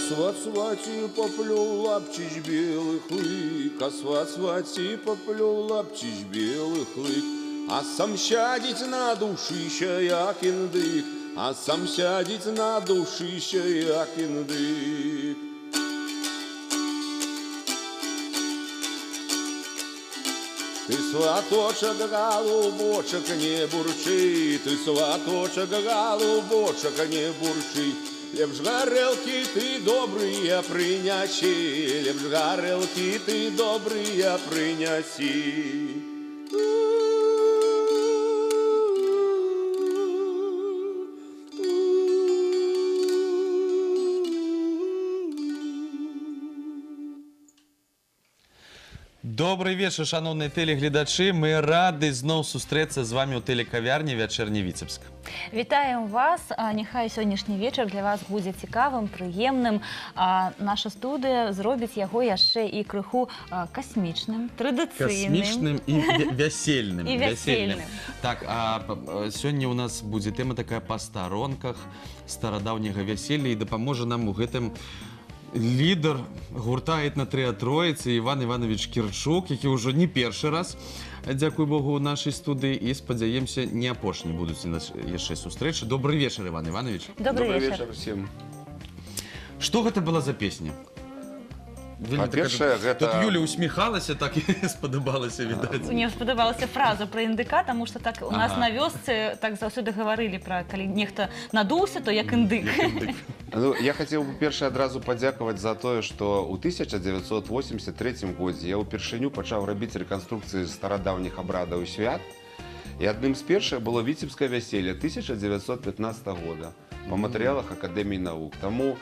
сват-сваті поплюв лапчич білих лик, а сват-сваті поплюв лапчич білих лик, а сам сядеть на душище, як індик, а сам сядеть на душище, як індик. Ты, сваточек, голубочек, не бурчи, ты, сваточек, голубочек, не бурчи. Лепш горелки ты добрые принеси, лепш горелки ты добрые принеси. Добрый вечер, шановні телеглядачі. Ми раді знову зустрітися з вами у телекав'ярні «Вечірній Віцебськ». Вітаємо вас. Нехай сьогоднішній вечір для вас буде цікавим, приємним. Наша студія зробить його ще і криху космічним, традиційним. Космічним і весельним. І весельним. Так, а сьогодні у нас буде тема така по сторонках стародавнього весілля і допоможе нам у гэтым лідер гурта «Етна-3 Троїці» Іван Іванович Кірчук, який вже не перший раз, дякую Богу, у нашій студії, і, сподіваємося, не апошні будуть ще зустрічі. Добрий вечір, Іван Іванович. Добрий вечір всім. Що це була за пісня? По-перше, Тут Юля усміхалася, так і сподобалося, віддати. Мені сподобалася фраза про індика, тому що так у нас на вёсцы так завсёды говорили про, коли нехто надувся, то як індик. Ну, я хотел бы перше одразу подякувати за то, что у 1983 году я упершыню почав робити реконструкції стародавніх обрядів і свят. І одним з перших було Віцебське весілля 1915 года по матеріалах Академії наук. Тому,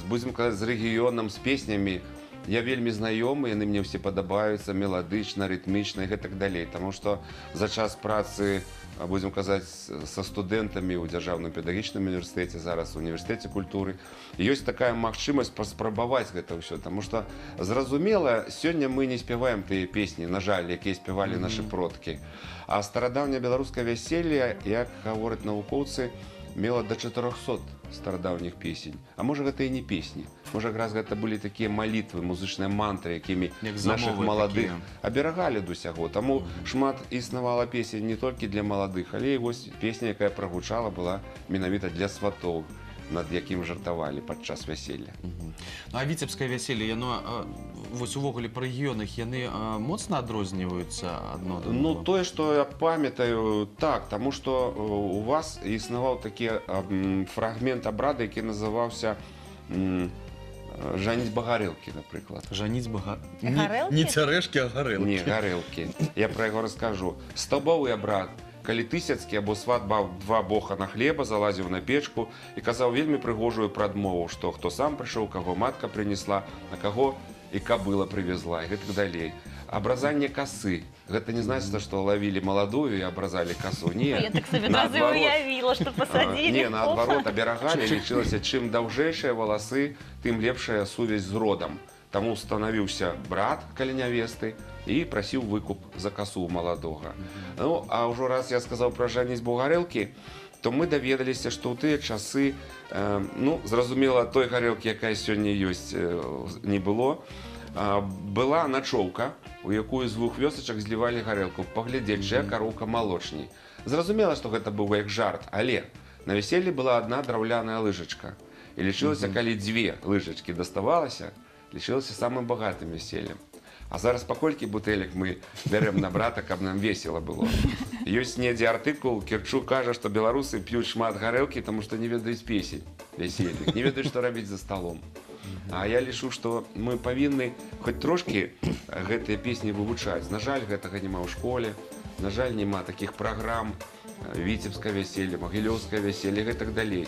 будемо казати, з регіоном, з піснями я вельми знайомий, вони мені всі подобаються, мелодично, ритмично і так далі. Тому що за час праці, будемо казати, со студентами у Державному педагогічному університеті, зараз у університеті культури, є така можливість спробувати це все. Тому що, зрозуміло, сьогодні ми не співаємо ті пісні, на жаль, які співали наші продки. А стародавнє білоруське весілля, як говорять науковці, мело до 400 стародавніх пісень. А може, це і не пісні. Може, якраз це були такі молитви, музичні мантри, якими наших молодих оберігали до сього. Тому шмат існувало пісень не тільки для молодих, але і ось пісня, яка прогучала, була менавіта для сватов, над яким жартували під час весілля. Ну, а Віцебське весілля, яно, ось увогуле по регіонах, яны моцно адрозніваються одно до Ну, то, що я пам'ятаю, так, тому що у вас існував такий фрагмент обряду, який називався «Жаніцьба гарелки», наприклад. Жаніцьба Гарелки? Не цярэшкі, а гарелки. Ні, гарелки. Я про його розкажу. Стовбовий обряд. Калі тысяцкі або сват бав два бохана хлеба, залазіў на печку і казаў вельмі прыгожую прадмову, што хто сам прыйшоў, каго матка прынесла, на каго і кабыла прывезла, і гэтак далей. Абразанне касы. Гэта не значыць, што лавілі маладую і абразалі касу. Не. Я так собі одразу уявила, що посадили. Не, наадварот, аберагалі, лічылася, чым даўжэйшыя валасы, тым лепшая сувязь з родам. Таму становіўся брат каля нявесты і прасіў выкуп за касу маладога. Ну, а ўжо раз я сказаў пра жаніцьбу гарэлкі, то мы даведаліся, што ў тыя часы, ну, зразумела, той гарэлкі, якая сёння ёсць, не было, была начоўка, у якую з двух вёсачак злівалі гарэлку, паглядзець, чыя кароўка малочней. Зразумела, што гэта быў як жарт, але на весельлі была адна драўляная лыжачка. І лічылася, калі дзве лыжачкі даставалася, лічылася самым багатым весельем. А зараз паколькі бутэлек мы бярем на брата, каб нам весела было. Ёсць недзе артыкул, Кірчук кажа, што беларусы п'юць шмат гарэлкі, таму што не ведаюць песень весельных, не ведаюць, што рабіць за сталом. А я лічу, што мы павінны хоць трошкі гэтыя песні вывучаць. На жаль, гэтага няма ў школе, на жаль, няма такіх праграм Віцебскае веселье, Магілёўскае веселье і гэтак далей.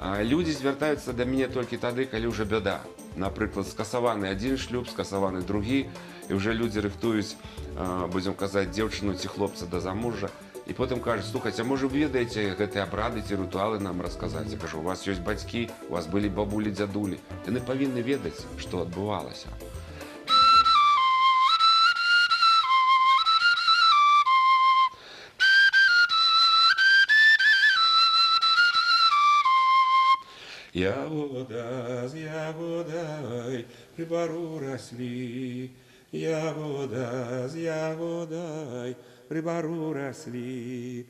Людзі звяртаюцца да мяне толькі тады, калі ўжо бяда. Напрыклад, скасаваны адзін шлюб, скасаваны другі, і ўжо людзі рыхтуюць, будзем казаць, дзеўчыну ці хлопца да замужжа. І потым кажуць, слухайце, а можа вы ведаеце гэтыя абрады ці рытуалы нам расказаць? Я кажу, у вас ёсць бацькі, у вас былі бабулі, дзядулі. Яны павінны ведаць, што адбывалася. Ягода з ягодай при бару росли. Ягода з ягодай при бару росли.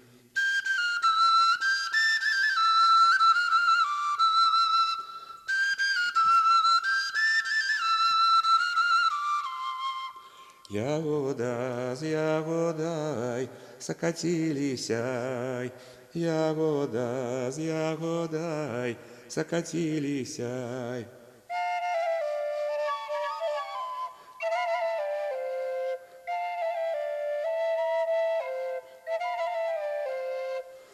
Ягода з ягодай сокатилися, ягода з ягодай сокатилися.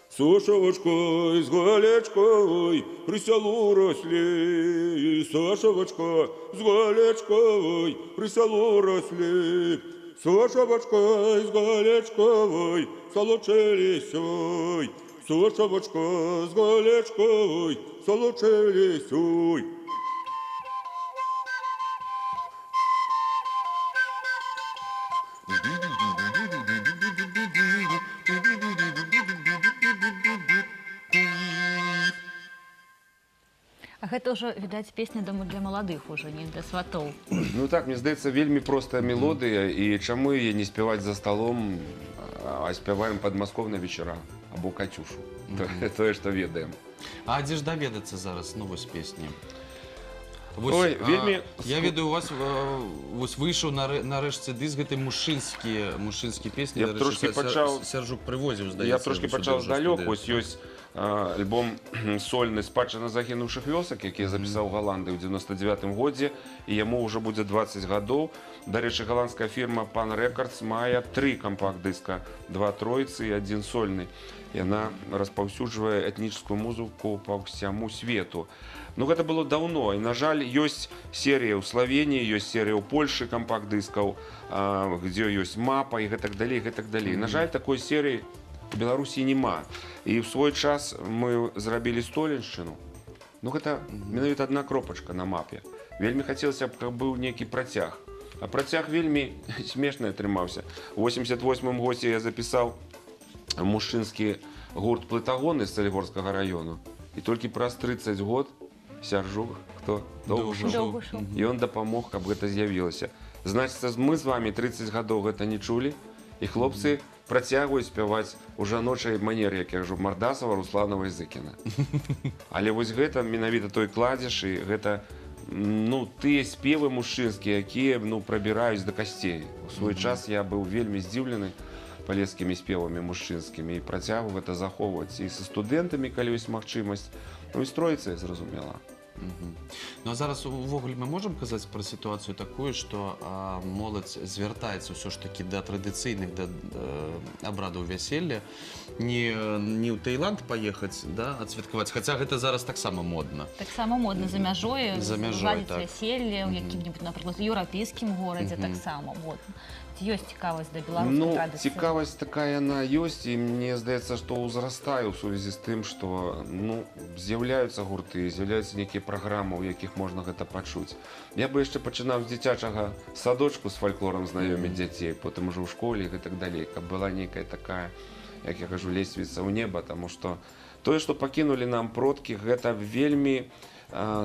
Сошовочкой з галечкой при селу росли, Сошовочка з галечкой при селу росли, Сошовочка з галечкой солочились, ой, Сошовочка з галечкой солочились, ой. А гэта ўжо, відаць, песня для маладых ужо, не для сватоў. Ну так, мне здаецца, вельмі простая мелодыя, і чаму яе не спяваць за столом, а спяваем падмасковна вечара або Катюшу. Тое, што ведаем. А дзе ж даведацца зараз, ну, вось песні? Ой, вельмі... Я ведаю, у вас вось выйшаў нарэшце дыск гэтай мужчынскі песні. Я б трошкі пачаў... Сяржук прывозіў, здаецца. Я трошкі пачаў здалёк, вось ёсць альбом сольны «Спадчына загінуўшых вёсак», які я запісаў у Галандыі ў 99-м годзе, і яму ўжо будзе 20 гадоў. Дарэчы, галандская фірма Pan Records мае 3 кампакт-дыска, 2 тройцы і 1 сольны. Яна распаўсюджвае этнічную музыку па ўсяму свету. Ну, гэта было даўно, і, на жаль, ёсць серія ў Славеніі, ёсць серія ў Польшы кампакт-дыскаў, дзе ёсць мапа і гэтак далей, гэтак далей. На жаль, такой серыі у Беларусі няма. І ў свой час мы зрабілі Столеншчыну. Ну, гэта менавіта адна кропачка на мапе. Вельмі хацелася б, каб быў нейкі працяг. А працяг вельмі смешны атрымаўся. У 88-м годзе я запісаў мужчынскі гурт «Плытагоны» з Салігорскага раёну. І толькі праз 30 год Сяржук, хто? Доўгушоў. І ён дапамог, каб гэта з'явілася. Значыцца, мы з вамі 30 гадоў гэта не чулі, і хлопцы працягваюць спяваць у жаночай манеры, як я кажу, Мардасава, Русланова і Зыкіна. Але вось гэта менавіта той кладзеш, і гэта, ну, тыя спевы мужчынскія, якія, ну, прабіраюць да касцей. У свой час я быў вельмі здзіўлены палескімі спевамі мужчынскімі і працягваю гэта захоўваць і са студэнтамі, калі ёсць магчымасць, ну і з тройцай, зразумела. Ну а зараз увогуле мы можам казаць пра сітуацыю такую, што моладзь звяртаецца ўсё ж такі да традыцыйных абрадаў вяселля, не ў Таіланд паехаць, да, адсвяткаваць, хаця гэта зараз таксама модна. Таксама модна за мяжой, так. вяселле ў якім-небудзь, напрыклад, еўрапейскім горадзе таксама модна. Ёсць цікавасць да беларускай традыцыі? Ну, цікавасць такая яна ёсць, і мне здаецца, што ўзрастае ў сувязі з тым, што, ну, з'яўляюцца гурты, з'яўляюцца нейкія праграмы, у якіх можна гэта пачуць. Я бы яшчэ пачынаў з дзіцячага садочку з фальклорам знаёміць дзяцей, потым ужо ў школе і гэтак далей, каб была нейкая такая, як я кажу, лесвіца ў неба, таму што тое, што пакінулі нам продкі, гэта вельмі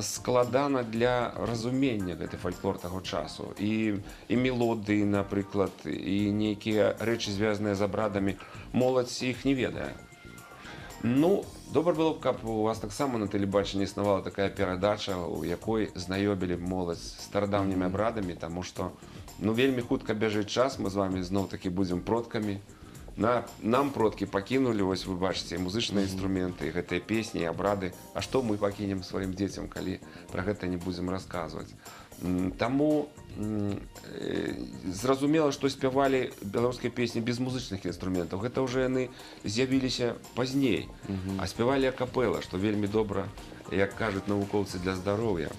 складана для разумення гэты фальклор таго часу. І мелодыі, напрыклад, і нейкія рэчы, звязаныя з абрадамі, моладзь іх не ведае. Ну, добра было б, каб у вас таксама на тэлебачанні існавала такая перадача, у якой знаёмілі моладзь з старадаўнімі абрадамі, таму што, ну, вельмі хутка бяжыць час, мы з вамі зноў-такі будзем продкамі. Нам продкі пакінулі, вось вы бачыце, музычныя інструменты, гэтыя песні і абрады. А што мы пакінем сваім дзецям, калі пра гэта не будзем расказваць? Таму зразумела, што спявалі беларускія песні без музычных інструментаў. Гэта ўжо яны з'явіліся пазней. А спявалі акапэла, што вельмі добра, як кажуць навукоўцы, для здароўя.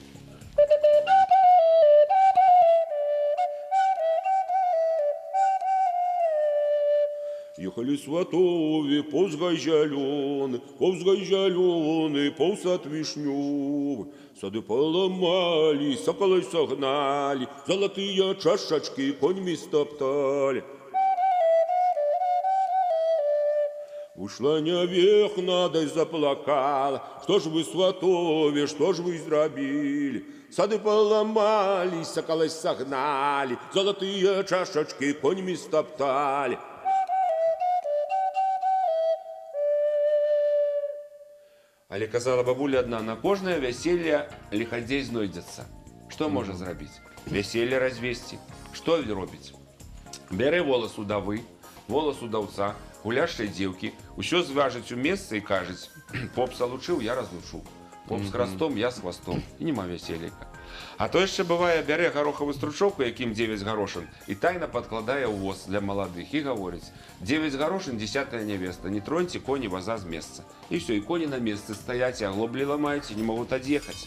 Ехали сватові, повз гай зялёны, повз сад вішнёвы. Сады поламалі, соколы согналі, золотыя чашачкі коньмі стопталі. Ушла навек надо и заплакала. Что ж вы, сватове, что ж вы зробили? Сады поломали, соколы согнали, золотые чашечки конями стоптали. Але казала бабуля одна, на кожное вяселле лихадзей знойдзецца. Што можа зрабіць? Вяселле развесці. Што робіць? Бярэ волас удавы, волас удаўца, гуляшчай дзеўкі, усё звяжыць у месцы і кажуць: поп салучыў, я разлучу. Поп з храстом, я з хвастом. І нема вяселліка. А то яшчэ бывае, бярэ гарохавую стручоўку, якім 9 гарошын, і тайна падкладае ў воз для маладых і гаворыць: 9 гарошын, 10-я нявеста, не троньце коні ваза з месца. І ўсё, і коні на месцы стаяць, і аглоблі ламаюць, і не могуць ад'ехаць.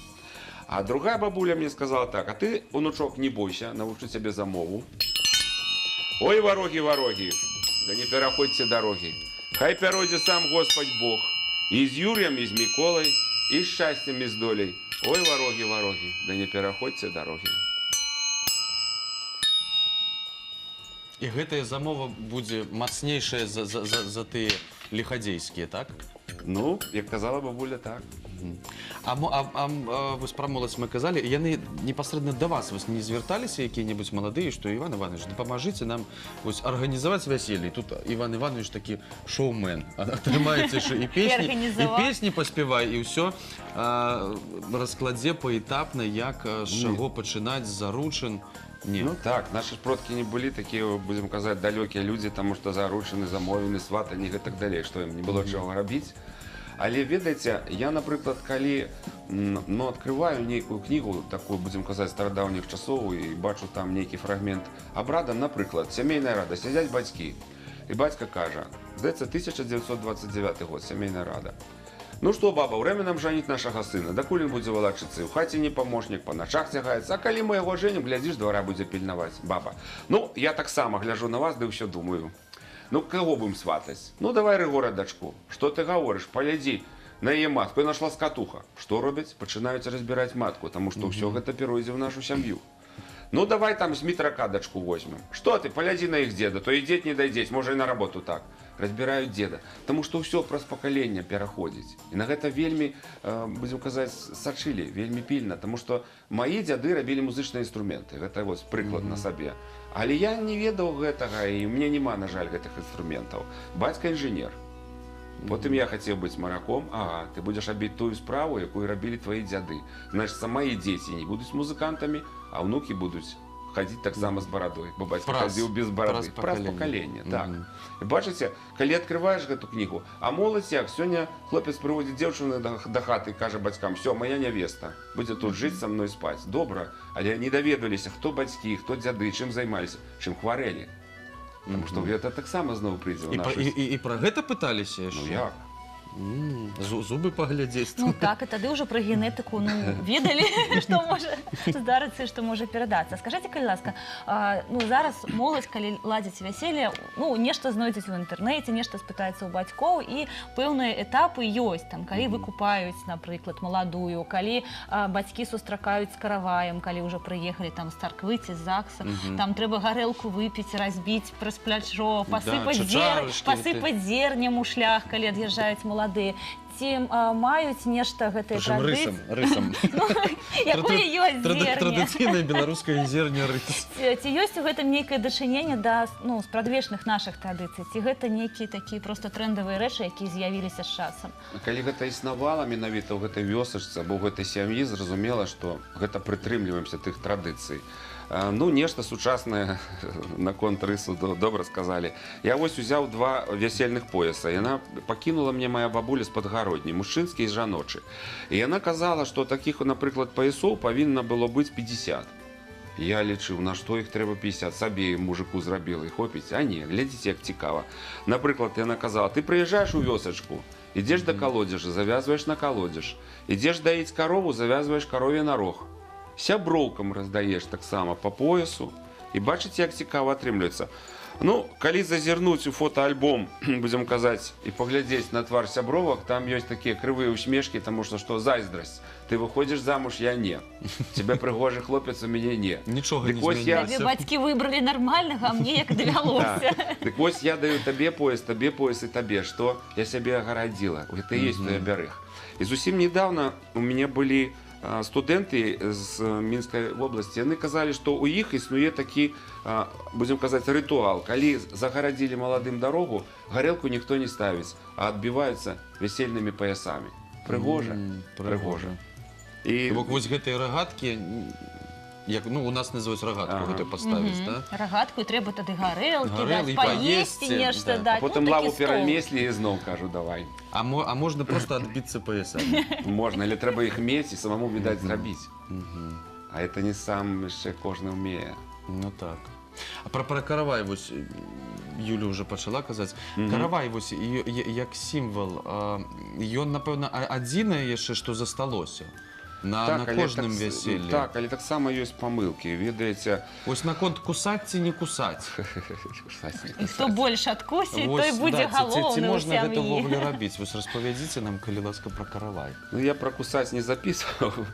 А другая бабуля мне сказала так: а ты, унучок, не бойся, навучу цябе замову. Ой, варогі, варогі, да не пераходзьце дарогі. Хай пяройдзе сам Господь Бог, і з Юр'ем, і з Міколай, і з шчасцем, і з доляй. Ой, варогі, варогі, да не пераходзьце дарогі. І гэтая замова будзе мацнейшая за тыя лихадзейскія, так? Ну, як казала бабуля, так. Вось пра моладзь мы казалі, яны непасрэдна да вас не звярталіся якія-небудзь маладыя, што Іван Іванович, дапамажыце нам арганізаваць вяселле. Тут Іван Іванович такі шоумен, атрымаецца яшчэ і песні паспявай, і ўсё раскладзе паэтапна, як з чаго пачынаць, з заручын. Ну так, наши продкі не былі такія, будзем казаць, далёкія людзі, таму што заручаны, замовлены, сватані і гэтак далей, што ім не было чаго рабіць. Але ведаеце, я, напрыклад, калі адкрываю нейкую кнігу, такую, будзем казаць, старадаўніх часоў, і бачу там нейкі фрагмент абрада, напрыклад, сямейная рада, сядзяць бацькі, і бацька кажа, здаецца, 1929 год, сямейная рада. Ну што, баба, время нам жаніць нашага сына, дакуль ён будзе валачыцца, у хаце не памочнік, па начах цягаецца, а калі мы яго жэнім, глядзіш, двара будзе пільнаваць. Баба, ну, я таксама гляжу на вас, ды ўсё думаю. Ну, каго будем сватаць? Ну, давай, Рыгора, дачку. Што ты гаворыш? Паглядзі на яе матку, яна ж ласкатуха. Што робяць? Пачынаюць разбіраць матку, таму што ўсё гэта перайдзе ў нашу сям'ю. Ну, давай там з Мітрака дачку возьмем. Што ты, паглядзі на іх дзеда, то і дзед не дайдзець, можа і на работу так. Разбіраюць дзеда, таму што ўсё праз пакаленне пераходзіць. І на гэта вельмі, будзем казаць, сачылі, вельмі пільна, таму што мае дзяды рабілі музычныя інструменты. Гэта вось прыклад на сабе. Але я не ведаў гэтага, і мне няма, на жаль, гэтых інструментаў. Бацька інжынер. Потым я хацеў быць мараком. Ага, ты будзеш рабіць тую справу, якую рабілі твои дзяды. Значыць, мае дзеці не будуць музыкантамі, а ўнукі будуць хадзіць таксама з барадой, бо бацька хадзіў без барады. Праз пакаленне, так. І бачыце, калі адкрываеш гэту кнігу, а моладзь як? Сёння хлопец прыводзіць дзяўчыну да хаты і кажа бацькам: «Всё, моя нявеста, будзе тут жыць са мной спаць». Добра, але не даведаліся, хто бацькі, хто дзяды, чым займаліся, чым хварэлі. Таму што гэта таксама зноў прыйдзе ў нашу... І пра гэта пыталіся яшчэ? Ну як? Зубы паглядзець. Ну так, і тады ўжо пра генетыку ведалі, што можа здарыцца і што можа перадацца. Скажыце, калі ласка, зараз моладзь, калі ладзіць вяселле, нешта знойдзець у інтэрнэце, нешта спытаецца ў бацькоў, і пэўныя этапы ёсць, калі выкупаюць, напрыклад, маладую, калі бацькі сустракаюць з караваем, калі ўжо прыехалі з царквы ці з ЗАГСа, там трэба гарэлку выпіць, разбіць праз плячо, пасыпаць зернем у шлях, калі ад'язджаюць маладыя. Ці маюць нешта гэтыя традыцыі? Рысам. Якое ёсць зерне? Традыцыйная беларуская зерня рыс. Ці ёсць у гэтым нейкае дачыненне да спрадвечных нашых традыцый? Ці гэта нейкія такія проста трэндавыя рэчы, якія з'явіліся з часам? Калі гэта існавала менавіта ў гэтай вёсачцы або ў гэтай сям'і, зразумела, што гэта прытрымліваемся тых традыцый. Ну, нешта сучаснае наконт рысу, добра сказалі. Я вось узяў 2 вясельных пояса. Яна пакінула мне моя бабуля з падгародні, мужчынскі і жаночы. І яна казала, што такіх, напрыклад, паясоў павінна было быць 50. Я лічыў, на што іх трэба 50, сабе мужику зрабіла і хопіць. А не, глядзіце, як цікава. Напрыклад, яна казала: ты прыязджаеш у вёсачку, ідзеш да калодзежа, завязваеш на калодзеж. Ідзеш даіць карову, завязваеш карове на рог. Сяброўкам раздаеш таксама по поясу, І бачыце, як цікава атрымліваецца. Ну, калі зазірнуць у фотоальбом, будзем казаць, і паглядзець на твар сябровак, там ёсць такія крывыя усмешкі, таму што зайздрасць. Ты выходзіш замуж, я не. Тебе прыгожы хлопец, у мяне не. Нічога Дык не вось я- Тебе бацькі выбралі нармальнага, а мне як давялося. Так вось я даю табе пояс і табе, што я сябе агарадзіла. Гэта і ёсць той абярэг. І зусім недавно у мяне былі студэнты з Мінскай вобласці, яны казалі, што ў іх існуе такі, будзем казаць, рытуал. Калі загарадзілі маладым дарогу, гарэлку ніхто не ставіць, а адбіваюцца вясельнымі паясамі. Прыгожа? Прыгожа. І Бок вось гэтыя рагаткі, як, ну, у нас называюць рагатку, Ага. гэта паставіць, да? Рагатку, і трэба тады гарэлкі, Гарэлкі, даць, паесці паесці, нешта да. даць. потым Ну, такі лаву стол. перамеслі і зноў кажу, давай. А можна просто адбіцца паясамі. Можна, але трэба іх мець і самому, відаць, зрабіць. А это не сам яшчэ кожны ўмее. Ну так. А пра каравай, вось, Юля ўжо пачала казаць. Каравай, вось, як сімвал, ён, напэўна, адзінае яшчэ, што засталося на але кожным так- вяселлі. Так, але таксама ёсць памылкі. Ведаеце, Вось наконт кусаць ці не кусаць. І хто больш адкусіць, Вось, той будзе да, ці галоўны ў можна гэта ўвогуле сям'і. рабіць? Вось распавядзіце нам, калі ласка, пра каравай. ну я пра кусаць не записываў.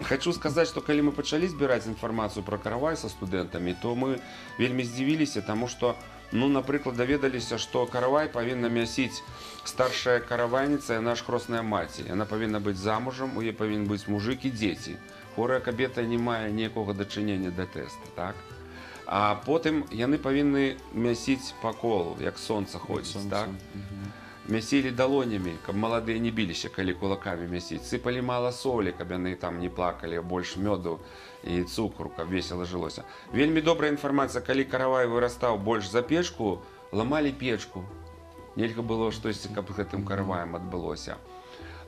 Хочу сказаць, што калі мы пачалі збіраць інфармацыю пра каравай са студэнтамі, то мы вельмі здзівіліся, таму што, ну, напрыклад, даведаліся, што каравай павінна мясіць старшая каравайніца, яна ж хросная маці. Яна павінна быць замужам, у яе павінен быць мужик і дзеці. Хворая кабета не мае ніякога дачынення да тэста, так? А потым яны павінны мясіць па колу, як сонца ходзіць, так? Мясілі далонямі, каб маладыя не біліся, калі кулакамі мясіць. Сыпалі мала солі, каб яны там не плакалі, больш мёду і цукру, каб весела жылося. Вельмі добрая інфармацыя, калі каравай вырастаў больш за печку, ламалі печку. Нельга было штосьці, каб гэтым караваем адбылося.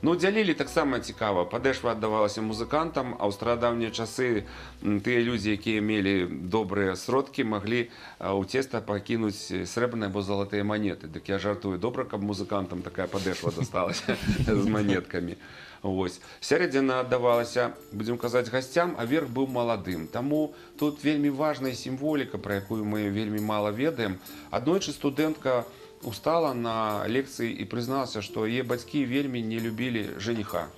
Ну, дзялілі таксама цікава. Падэшва аддавалася музыкантам, а ў старадаўнія часы тыя людзі, якія мелі добрыя сродкі, маглі ў цеста пакінуць срэбраныя або залатыя манеты. Дык я жартую, добра, каб музыкантам такая падэшва дасталася з манеткамі. Вось. Сярэдзіна аддавалася, будзем казаць, гасцям, а верх быў маладым. Таму тут вельмі важная сімволіка, пра якую мы вельмі мала ведаем. Аднойчы студэнтка устала на лекцыі і прызналася, што яе бацькі вельмі не любілі жаніха.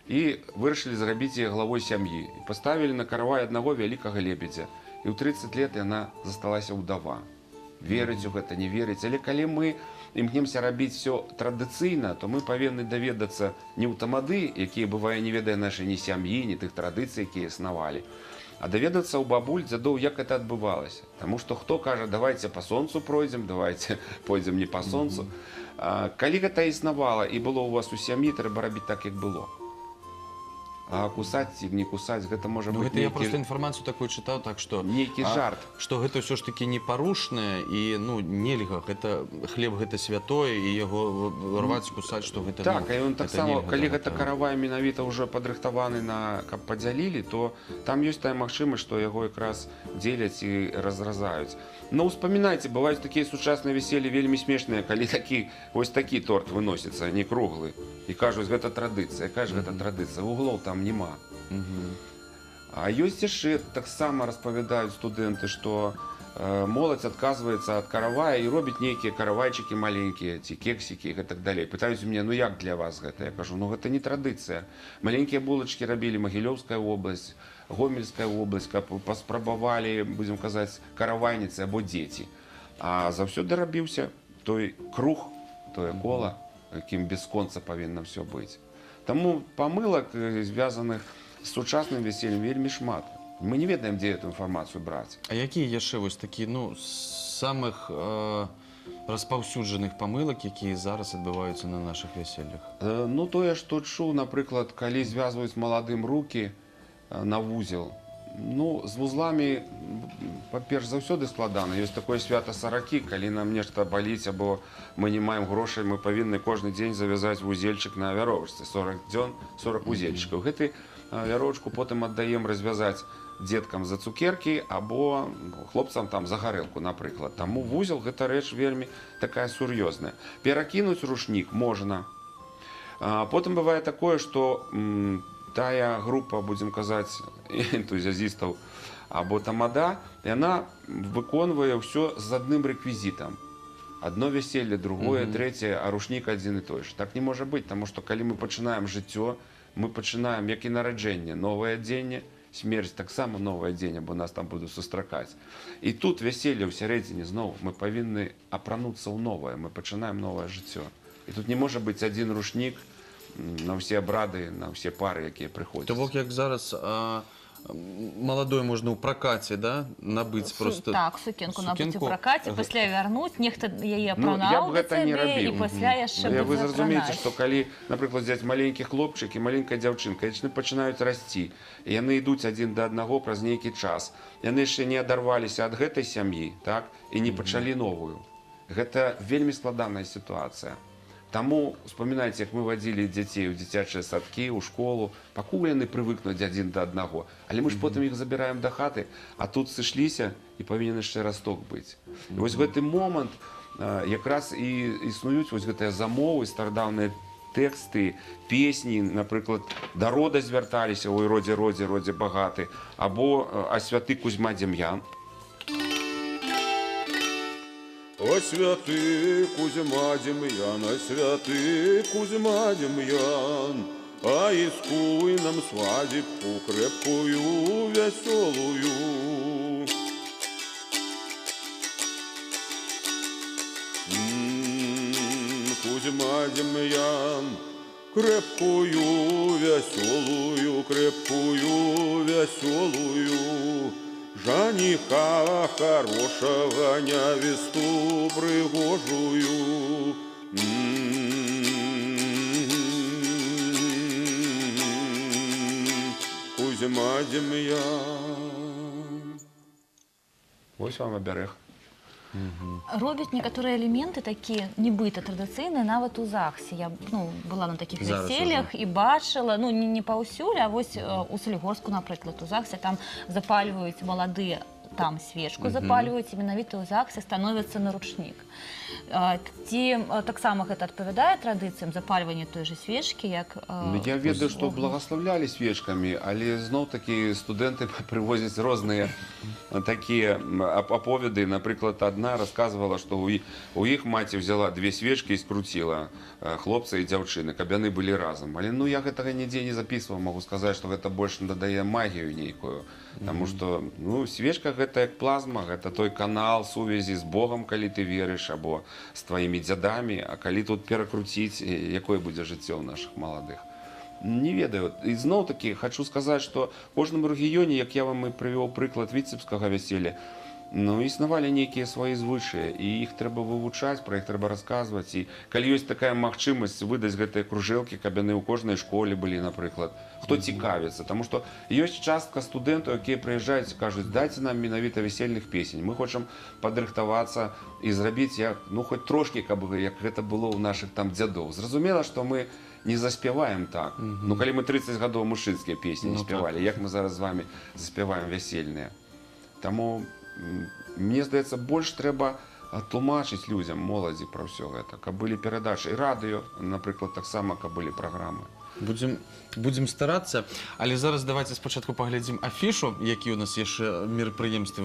І вырашылі зрабіць яе главой сям'і. І паставілі на каравай аднаго вялікага лебедзя. І ў 30 лет яна засталася ўдава. Верыць у гэта, не верыць. Але калі мы імкнемся рабіць все традыцыйна, то мы павінны даведацца не ў тамады, якія бывае не ведае нашай ні сям'і, ні тых традыцый, якія існавалі, а даведацца ў бабуль, дзядоў, як это адбывалася. Таму што хто кажа, давайте па сонцу пройдзем, давайте пойдзем не па сонцу. Калі гэта існавала і было ў вас у сям'і, трэба рабіць так, як было. А кусаць ці не кусаць, гэта можа Ну, быць гэта я просто інфармацыю такую чытаў, так што... нейкі жарт. Што гэта ўсё ж такі непарушнае і, ну, нельга. Гэта хлеб, гэта святое, і яго рваць, кусаць, што гэта... Так, ну, і ён таксама, нельга, калі да, гэта гэта- каравай менавіта ўжо падрыхтаваны на, каб падзялілі, то там ёсць тая магчымасць, што яго якраз дзеляць і разразаюць. Ну, успамінайце, бываюць такія сучасныя весельі вельмі смешныя, калі вось такі торт выносіцца, не круглы. І кажуць, гэта традыцыя. Якая ж гэта традыцыя? Углоў там няма. А ёсць яшчэ, таксама распавядаюць студэнты, што моладзь адказваецца ад каравая і робіць нейкія каравайчыкі маленькія, ці кексікі і так далей. Пытаюць у мяне, ну як для вас гэта? Я кажу, ну гэта не традыцыя. Маленькія булачкі рабілі Магілёўская вобласць, Гомельская вобласць, каб паспрабавалі, будзем казаць, каравайніцы або дзеці. А заўсёды рабіўся той круг, тое кола, якім бясконца павінна ўсё быць. Таму памылак, звязаных з сучасным весельем, вельмі шмат. Мы не ведаем, дзе эту інфармацыю браць. А якія яшчэ вось такі, ну, з самых распаўсюджаных памылак, якія зараз адбываюцца на нашых вяселлях? Ну, тое, што чуў, напрыклад, калі звязваюць маладым рукі на вузел. Ну, з вузламі, па-перш, заўсёды складана. Ёсць такое свята саракі, калі нам нешта баліць, або мы не маем грошай, мы павінны кожны дзень завязаць вузельчык на вяровачцы. 40 дзён, 40 вузельчыкаў. Гэты вяровачку потым аддаем развязаць дзеткам за цукеркі, або хлопцам там за гарэлку, напрыклад. Таму вузел — гэта рэч вельмі такая сур'ёзная. Перакінуць рушнік можна. Потым бывае такое, што тая група, будзем казаць, энтузіазістаў, або тамада, яна выконвае ўсё з адным рэквізітам. Одно вяселле, другое, трэцяе, а рушнік адзін і той ж. Так не можа быць, таму што калі мы пачынаем жыццё, мы пачынаем, як і нараджэнне, новае адзенне, смерць таксама новае адзенне, бо нас там будуць сустракаць. І тут вяселле ў сярэдзіне зноў мы павінны апрануцца ў новае, мы пачынаем новае жыццё. І тут не можа быць адзін рушнік на ўсе абрады, на ўсе пары, якія прыходзяць. То бок як зараз маладой можна ў пракаце, да, набыць просто Так, сукенку набыць у пракаце, пасля вярнуць, нехта яе Я апранаў б гэта не і рабіў. пасля яшчэ Вы будзе зразумееце, апранаць. што калі, напрыклад, взяць маленькі хлопчык і маленькая дзяўчынка, яны пачынаюць расці, і яны ідуць адзін да аднаго праз нейкі час. Яны яшчэ не адарваліся ад гэтай сям'і, так, і не пачалі новую. Гэта вельмі складаная сітуацыя. Таму успамінайце, як мы вадзілі дзяцей у дзіцячыя садкі, у школу, пакуль яны прывыкнуць адзін да аднаго. Але мы ж потым іх забіраем да хаты, а тут сышліся і павінен яшчэ расток быць. І вось гэты момант якраз і існуюць вось гэтыя замовы, старадаўныя тэксты, песні, напрыклад, да рода звярталіся, ой, родзе, родзе, родзе багаты, або а святы Кузьма Дем'ян. О святый Кузьма Дем'ян, о святый Кузьма Дем'ян, а искуй нам свадебку крепкую, веселую. Кузьма Дем'ян, крепкую, веселую, крепкую, веселую. Жениха хорошего, невесту пригожую. Кузьма Дем'ян. Вось вам абярэг. Робяць некаторыя элементы такія нібыта традыцыйныя нават у ЗАГСе. Я была на такіх Зараз вяселлях і бачыла, не паўсюль, а вось у Салігорску, напрыклад, у ЗАГСе там запальваюць маладыя, там свечку запальваюць, і менавіта ў ЗАГСе становяцца на ручнік. Ці таксама гэта адпавядае традыцыям запальвання той же свечкі, як... Я ведаю, што благословлялі свечкамі, але зноў-такі студэнты прывозяць розныя такія аповеды. Напрыклад, адна расказвала, што у іх маці взяла 2 свечкі і скруціла хлопца і дзяўчыны, каб яны былі разам. Але я гэтага нідзе не запісваў, магу сказаць, што гэта больш дадае магію нейкую. Таму што свечка гэта як плазма, гэта той канал сувязі з Богам, калі ты верыш, або з тваімі дзядамі, а калі тут перакруціць, якое будзе жыццё ў нашых маладых. Не ведаю. І зноў-такі хочу сказаць, што в кожным рэгіёне, як я вам і прывёў прыклад віцебскага вяселля, існавалі нейкія свае звычаі, і іх трэба вывучаць, пра іх трэба расказваць. І калі ёсць такая магчымасць выдаць гэтыя кружэлкі, каб яны ў кожнай школе былі, напрыклад, хто цікавіцца. Таму што ёсць частка студэнтаў, якія прыязджаюць і кажуць, дайце нам менавіта весельных песень. Мы хочам падрыхтавацца і зрабіць хоць трошкі, каб як гэта было ў нашых там дзядоў. Зразумела, што мы не заспяваем так. Калі мы 30 гадоў мужчынскія песні не спявалі, як мы зараз з вамі заспяваем весельныя. Таму мне здаецца, больш трэба тлумачыць людзям, моладзі пра ўсё гэта, каб былі перадачы. І радыё, напрыклад, таксама, каб былі праграмы. Будзем старацца, але зараз давайте спачатку паглядзім афішу, які у нас яшчэ мерапрыемствы,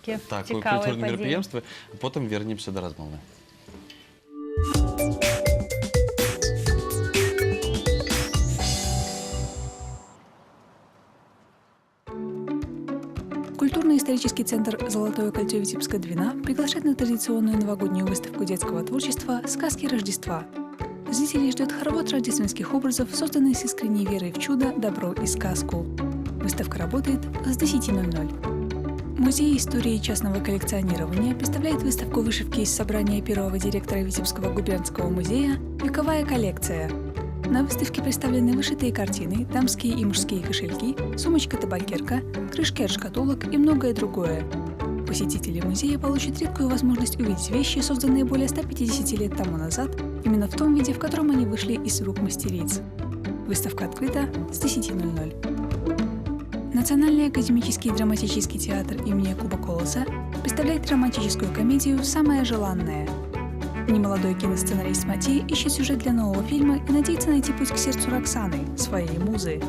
культурныя мерапрыемствы, потым вернемся да размовы. Культурно-исторический центр «Золотое кольцо Витебская Двина» приглашает на традиционную новогоднюю выставку детского творчества «Сказки Рождества». Зрителей ждет хоровод рождественских образов, созданный с искренней верой в чудо, добро и сказку. Выставка работает с 10:00. Музей истории частного коллекционирования представляет выставку вышивки из собрания первого директора Витебского губернского музея «Вековая коллекция». На выставке представлены вышитые картины, дамские и мужские кошельки, сумочка-табакерка, крышки от шкатулок и многое другое. Посетители музея получат редкую возможность увидеть вещи, созданные более 150 лет тому назад, именно в том виде, в котором они вышли из рук мастериц. Выставка открыта с 10:00. Национальный академический драматический театр имени Якуба Колоса представляет романтическую комедию «Самое желанное». Немолодой киносценарист Матей ищет сюжет для нового фильма и надеется найти путь к сердцу Роксаны, своей музы.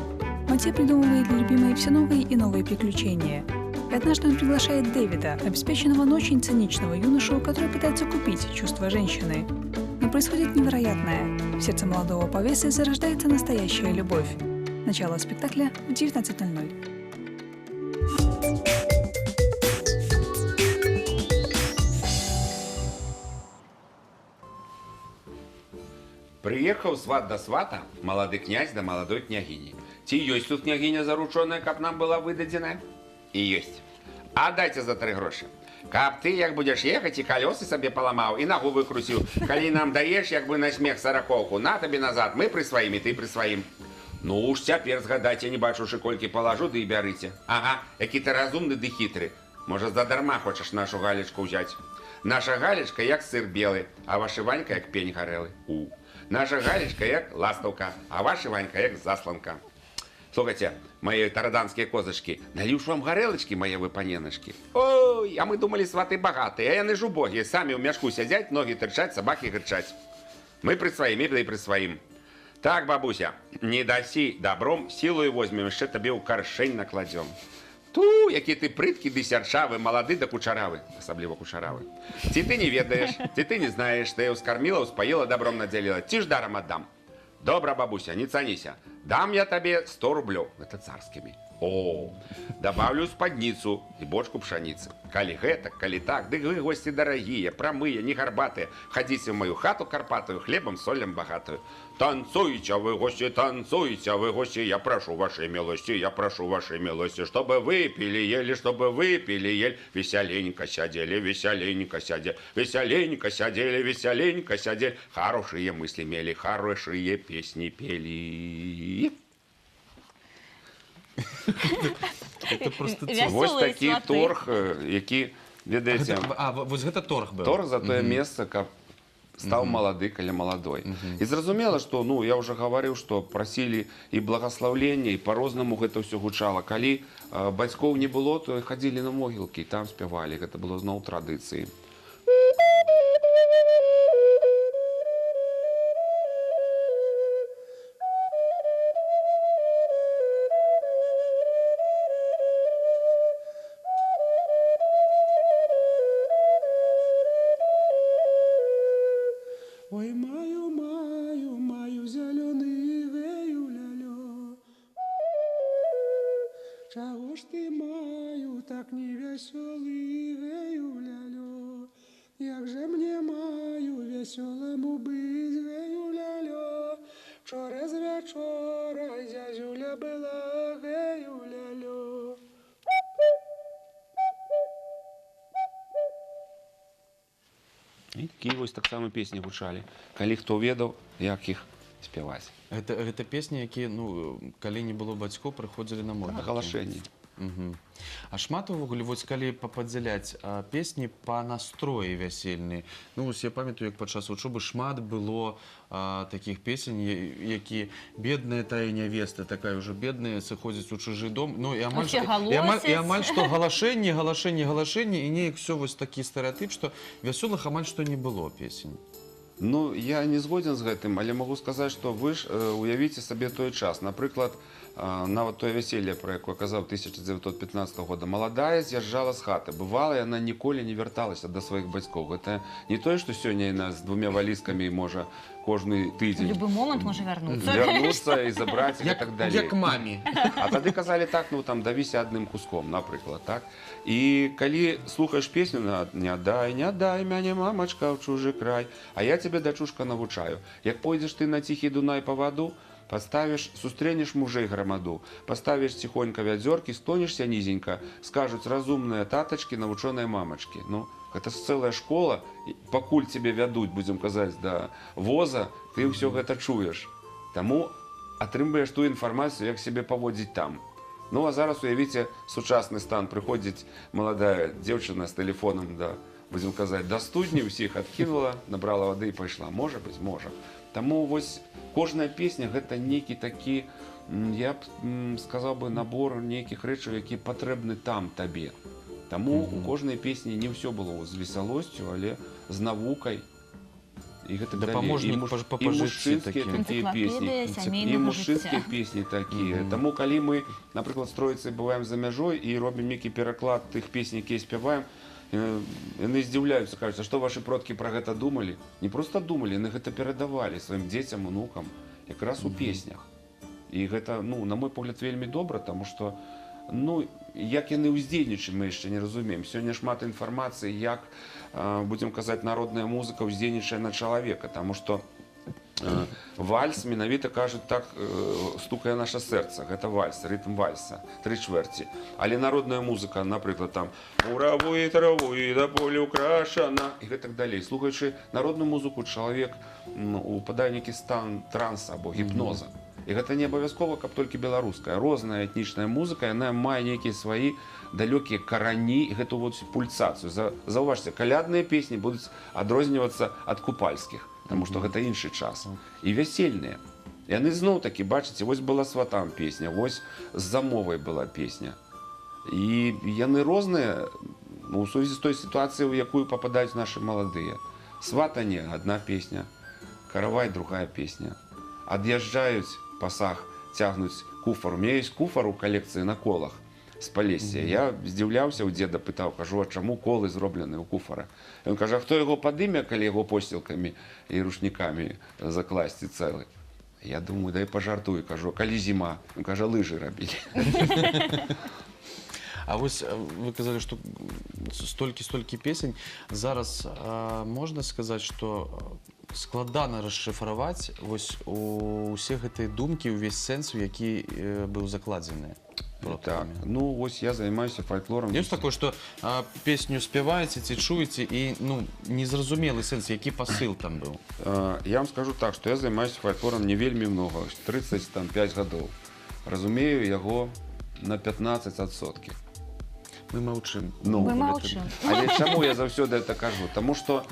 Матье придумывает для любимой все новые и новые приключения. И однажды он приглашает Дэвида, обеспеченного, но очень циничного юношу, который пытается купить чувства женщины. Но происходит невероятное. В сердце молодого повесы зарождается настоящая любовь. Начало спектакля в 19:00. Приехал сват до свата, молодый князь до молодой княгини. Ці ёсць тут княгиня зарученая, каб нам была выдадзена? І ёсць. А дайте за 3 гроші. Каб ты, як будеш ехаць, і калёсы сабе паламаў, і нагу выкруціў. Калі нам даеш, як бы на смех саракоўку, на табе назад, мы пры сваім, і ты пры сваім. Ну уж цяпер згадаць, я не бачушы, колькі палажу, ды і бярыце. Ага, які ты разумны ды хітры. Можа, задарма хочаш нашу галечку ўзяць. Наша галечка як сыр белы, а ваша Ванька як пень гарэлы. Наша галечка як ластаўка, а ваша Ванька як засланка. Слухайте, мои тараданские козочки, налью ж вам горелочки, мои вы паненочки. Ой, а мы думали, сваты богатые, а яны ж убогие, сами в мяшку сидять, ноги торчать, собаки гырчать. Мы при своим, и при своим. Так, бабуся, не даси добром, силою возьмем, еще тебе у каршень накладем. Ту, які ты прыткі ды сярчавы, малады да кучаравы, асабліва кучаравы. Ці ты не ведаеш, ці ты не знаеш, ты ускарміла, успаіла, добром надзяліла, ці ж даром аддам. Добра, бабуся, не цаніся. Дам я табе 100 рублёў, это царскімі. О, добавлю спадніцу і бочку пшаніцы. Калі гэтак, калі так, ды вы госці дарагія, прамыя, не гарбатыя, хадзіце ў маю хату карпатую, хлебам, солем багатую. Танцуйте, вы гости, я прошу вашей милости, чтобы выпили, ели, веселенько сидели, хорошие мысли мели, хорошие песни пели. Это просто Вясёлыя Вось такі сваты. торг, які, ведаеце, вось гэта торг быў. торг за тое месца, каб стал молоды, каля молодой. И зразумела, что, ну, я уже говорил, что просили и благословления, и по-рознаму гэта все гучало. Калі бацькоў не было, то ходили на могилки, и там спевали. Это было зноў традицией. Ой, маю, зеленый гею лялё. Чего ж ты маю, так невеселый гею лялё? Як же мне маю веселому быть гею лялё? Вчора з вечора зязюля была гею лялё. І такі вось так само песні гучалі. Калі хто ведаў, як іх спяваць. Гэта песні, якія, ну, калі не было бацькоў, прыходзілі на могілкі. Агалашэнні. А шмат увогуле, вось калі падзяляць песні па настроі вясельныя. Ну, вось я памятаю, як падчас вучобы шмат было такіх песень, які бедная тая нявеста, такая ўжо бедная, сыходзіць у чужы дом. Ну, і амаль што галашэнне, і неяк все вось такі стэрэатып, што вясёлых амаль што не было песень. Ну, я не згоден з гэтым, але могу сказаць, што вы ж уявіце сабе той час. Напрыклад, нават тое вяселле, пра якое казаў 1915 года, маладая з'язджала з хаты. Бывала, яна ніколі не вярталася да сваіх бацькоў. Гэта не тое, што сёння яна з 2 валізкамі можа кожны тыдзень. В любы момент можа вярнуцца. Вярнуцца і забраць і так далей. Як мамі. А тады казалі так, ну там давіся адным куском, напрыклад, так? І калі слухаеш песню на «Не дай мяне, мамачка, ў чужы край», а я цябе, дачушка, навучаю. Як пойдзеш ты на ціхі Дунай па ваду, сустрэнеш мужэй грамаду, паставіш ціхонька вядзёркі, стонешся нізенька, скажуць разумныя татачкі, навучоныя мамачкі. Ну, гэта ж цэлая школа, пакуль цябе вядуць, будзем казаць, да воза, ты ўсё гэта чуеш. Таму атрымліваеш ту інфармацыю, як сябе паводзіць там. Ну, а зараз уявіце сучасны стан. Прыходзіць маладая дзяўчына з тэлефонам, да, будзем казаць, да студні, ўсіх адкінула, набрала вады і пайшла. Можа быць, можа. Таму вось кожная песня гэта нейкі такі, я б сказаў бы, набор нейкіх рэчаў, які патрэбны там табе. Таму у кожнай песні не ўсё было з весялосцю, але з навукай. і гэтак Дапаможнік па жыцці мужчынскія такі. такія песні. Энцыклапедыя І сямейнага мужчынскія жыцця. песні такія. Таму калі мы, напрыклад, з Троіцай бываем за мяжой і робім нейкі пераклад тых песень, якія спяваем, яны здзіўляюцца, кажуць, а што вашы продкі пра гэта думалі? Не проста думалі, яны гэта перадавалі сваім дзецям, унукам, якраз у песнях. І гэта, ну, на мой погляд, вельмі добра, таму што, ну, як яны ўздзейнічаюць, мы яшчэ не разумеем. Сёння шмат інфармацыі, як, будзем казаць, народная музыка ўздзейнічае на чалавека, таму што вальс, менавіта кажуць, так стукае наша сэрца. Гэта вальс, рытм вальса, 3/4. Але народная музыка, напрыклад, там «Мураву і траву і да полю украшана» і гэтак далей. Слухаючы народную музыку, чалавек упадае ў нейкі стан транса або гіпноза. І гэта не абавязкова, каб толькі беларуская. Розная этнічная музыка, яна мае нейкія свае далёкія карані і гэту вот пульсацыю. Заўважце, калядныя песні будуць адрознівацца ад купальскіх, таму што гэта іншы час. І вясельныя. Яны зноў-такі, бачыце, вось была сватам песня, вось з замовай была песня. І яны розныя, у сувязі з той сітуацыяй, у якую пападаюць нашы маладыя. Сватанне – адна песня, каравай – другая песня. Ад'язджаюць пасаг, цягнуць куфар. У меня ёсць куфар у калекцыі на колах з Палесся. Я здзіўляўся, у дзеда пытаў, кажу, а чаму колы зроблены ў куфара? Ён кажа, а хто яго падыме, калі яго посцілкамі і рушнікамі закласці цэлы? Я думаю, дай пажартую, кажу, калі зіма? Ён кажа, лыжы рабілі. А вось вы казалі, што столькі песень. Зараз можна сказаць, што складана расшыфраваць вось усе гэтыя думкі, увесь сэнс, які быў закладзены. Так, ну вось я займаюся фальклорам. Ёсць такое, што песню спяваеце ці чуеце і незразумелы сэнс, які пасыл там быў? Я вам скажу так, што я займаюся фальклорам не вельмі многа, 35 гадоў. Разумею яго на 15%. Мы маўчым. Мы маўчым. Але чаму я заўсёды это кажу? Таму што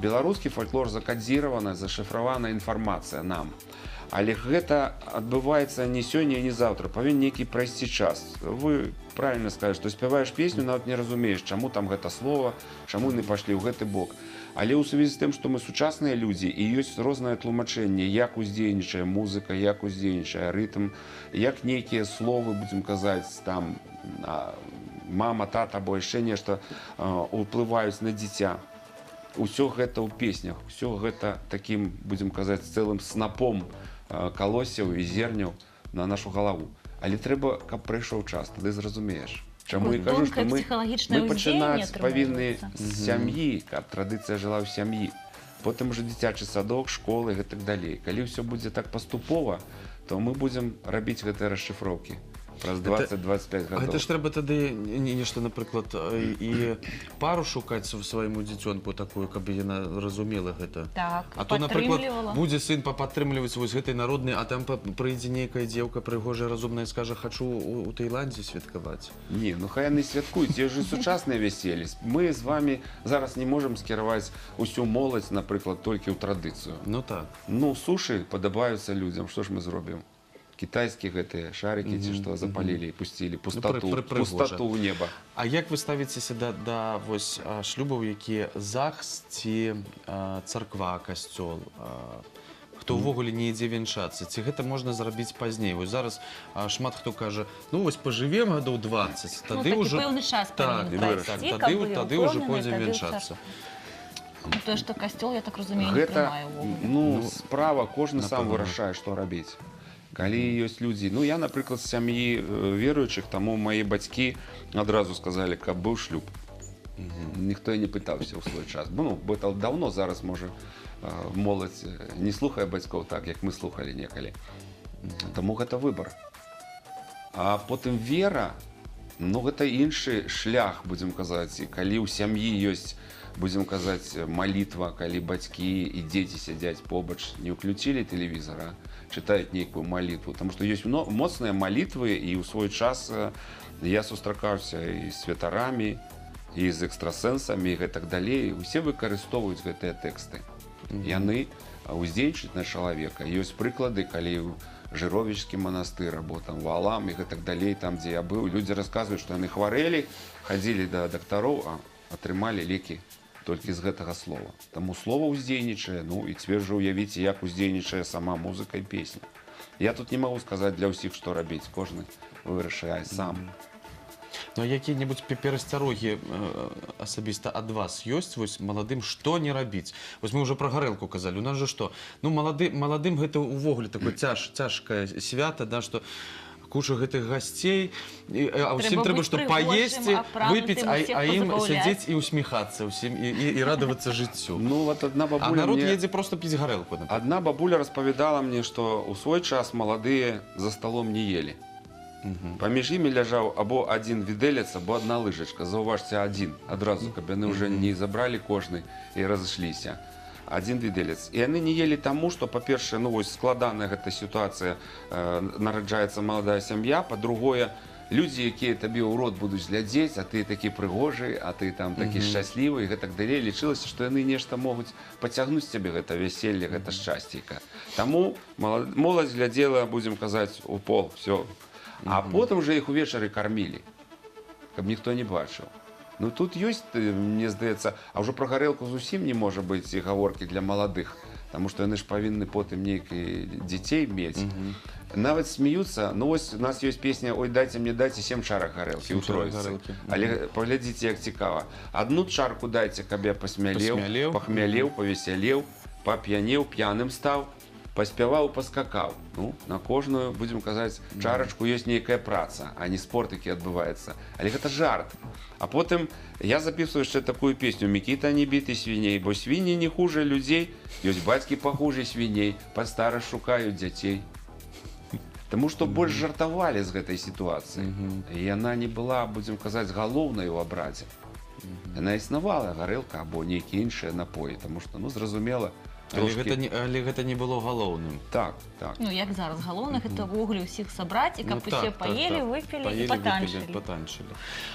беларускі фальклор закадзіравана, зашыфравана інфармацыя нам. Але гэта адбываецца не сёння і не заўтра, павінен нейкі прайсці час. Вы правільна сказалі, што спяваеш песню, нават не разумееш, чаму там гэта слова, чаму яны пашлі ў гэты бок. Але ў сувязі з тым, што мы сучасныя людзі і ёсць рознае тлумачэнне, як уздзейнічае музыка, як уздзейнічае рытм, як нейкія словы, будзем казаць, там мама, тата або яшчэ нешта уплываюць на дзіця. Усё гэта ў песнях, усё гэта такім, будзем казаць, цэлым снапом калосяў і зерняў на нашу галаву. Але трэба, каб прыйшоў час, тады зразумееш. Чаму я кажу, што мы пачынаць павінны з сям'і, каб традыцыя жыла ў сям'і. Потым уже дзіцячы садок, школы і гэтак далей. Калі ўсё будзе так паступова, то мы будзем рабіць гэтыя расшыфроўкі праз 20-25 гадоў. Гэта ж трэба тады нешта, напрыклад, і пару шукаць свайму дзіцёнку такую, каб яна разумела гэта. Так, а то, напрыклад, будзе сын падтрымліваць вось гэтай народнай, а там прыйдзе нейкая дзеўка прыгожая, разумная, скажа, хачу у Таіландзе святкаваць. Не, ну хай яны святкуюць, ёсць жа сучасныя вяселлі. Мы з вами зараз не можам скіраваць усю моладзь, напрыклад, толькі ў традыцыю. Ну так. Ну, сушы падабаюцца людзям, што ж мы зробім? Кітайскія гэтыя шарыкі ці што запалілі і пусцілі пустату ў неба. А як вы ставіцеся да вось шлюбаў, якія ЗАГС ці царква, касцёл? Хто ўвогуле не ідзе вянчацца? Ці гэта можна зрабіць пазней? Вось зараз шмат хто кажа, ну вось пажывем гадоў 20, тады ўжо... Пэўны час павінен прайсці, каб былі тады ўжо пойдзем вянчацца. Тое, што касцёл, я так разумею, не прымае ўвогуле. Ну, справа, кожны сам вырашае, што рабіць. Калі ёсць людзі, ну я, напрыклад, з сям'і веруючых, таму мае бацькі адразу сказалі, каб быў шлюб. Ніхто і не пытаўся ў свой час. Ну, бо это даўно зараз, можа, моладзь не слухае бацькоў так, як мы слухалі некалі. Таму гэта выбар. А потым вера, ну гэта іншы шлях, будзем казаць. І калі ў сям'і ёсць, будзем казаць, малітва, калі бацькі і дзеці сядзяць побач, не ўключілі тэлевізара, чытаюць нейкую малітву. Таму што ёсць моцныя малітвы, і ў свой час я сустракаўся і з святарамі, і з экстрасэнсамі, і гэтак далей. Усе выкарыстоўваюць гэтыя тэксты. Яны ўздзейнічаюць на чалавека. Ёсць прыклады, калі Жыровічскі манастыр, або там Валам і гэтак далей, там, дзе я быў, людзі расказваюць, што яны хварэлі, хадзілі да дактароў, а атрымалі лекі толькі з гэтага слова. Таму слова ўздзейнічае, ну і цяпер жа уявіце, як уздзейнічае сама музыка і песня. Я тут не магу сказаць для ўсіх, што рабіць, кожны вырашае сам. Ну, а якія-небудзь перасцярогі асабіста ад вас ёсць вось маладым, што не рабіць? Вось мы ўжо пра гарэлку казалі, у нас жа што? Ну, маладым гэта ўвогуле такое цяжкае свята, да, што куча гэтых гасцей, а ўсім трэба што паесці, выпіць, а ім сядзець і усміхацца ўсім, і радавацца жыццю. Ну, вот одна А бабуля народ мне... едзе проста піць гарэлку. например. Одна бабуля распавядала мне, што ў свой час маладыя за сталом не елі. Паміж імі ляжаў або адзін відэлец, або адна лыжачка. Заўважце, адзін адразу, каб яны ўжо не забралі кожны і разышліся. Адзін відэлец. І яны не елі таму, што, па-першае, ну вось складаная гэта сітуацыя, нараджаецца маладая сям'я, па-другое, людзі, якія табе ў рот будуць глядзець, а ты такі прыгожы, а ты там такі шчаслівы, і гэтак далей, лічылася, што яны нешта могуць пацягнуць цябе гэта вяселле, гэта шчасціка. Таму моладзь глядзела, будзем казаць, у пол, все. А потым жа іх увечары кармілі, каб ніхто не бачыў. Ну тут ёсць, мне здаецца, а ўжо пра гарэлку зусім не можа быць і гаворкі для маладых, таму што яны ж павінны потым нейкіх дзяцей мець. Нават смеюцца, ну вось у нас ёсць песня «Ой, дайце 7 чарак гарэлкі» ў Троіцы. Але паглядзіце, як цікава. Адну чарку дайце, каб я пасмялеў, пахмялеў, павесялеў, пап'янеў, п'яным стаў, паспяваў, паскакаў. Ну, на кожную, будзем казаць, чарачку ёсць нейкая праца, а не спорт, які адбываецца. Але гэта жарт. А потым я запісваю яшчэ такую песню «Мікіта, не біты свіней, бо свінні не хуже людзей, ёсць бацькі пахуже свіней, па-стара шукаюць дзяцей». Таму што больш жартавалі з гэтай сітуацыі. І яна не была, будзем казаць, галоўнай у абрадзе. Яна існавала, гарэлка або нейкія іншыя напоі, таму што, ну, зразумела, Але гэта не было галоўным. Так, так. Ну, як зараз, галоўна гэта ўвогуле ўсіх сабраць, і каб усе паелі, выпілі і патанчылі.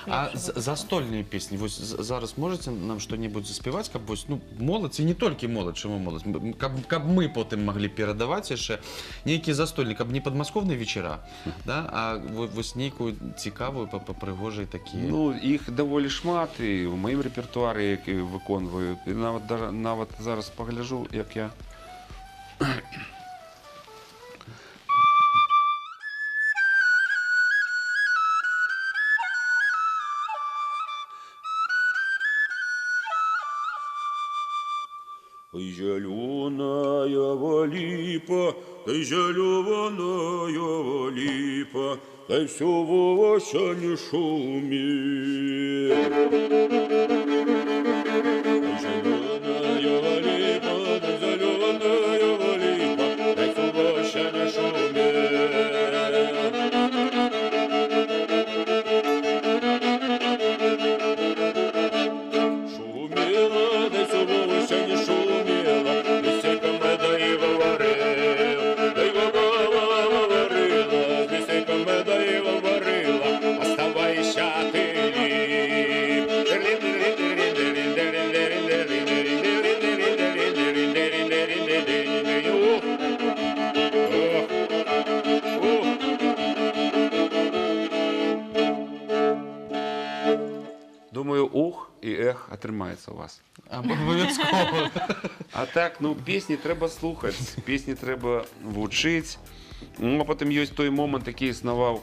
А застольныя песні, вось зараз можаце нам што-небудзь заспяваць, каб вось, ну, моладзь, і не толькі моладзь, чаму моладзь, каб мы потым маглі перадаваць яшчэ нейкі застольны, каб не падмасковныя вечара, да, а вось нейкую цікавую, прыгожай такія. Ну, іх даволі шмат, і ў маім рэпертуары, які выконваю, і нават зараз пагляджу, як я. Ой, зеленая липа, ой, зеленая липа, дай все в осени шумит. Ой, зеленая липа, ой, зеленая липа, дай все в осени шумит. Шумела, дай все в осени шумела, беседка меда и говорил, дай говорила, беседка меда и говорила, оставайся ты. Думаю, ух і эх атрымаецца у вас. Абавязкова. А так, ну, песні трэба слухаць, песні трэба вучыць. Ну, а потым ёсць той момант, які існаваў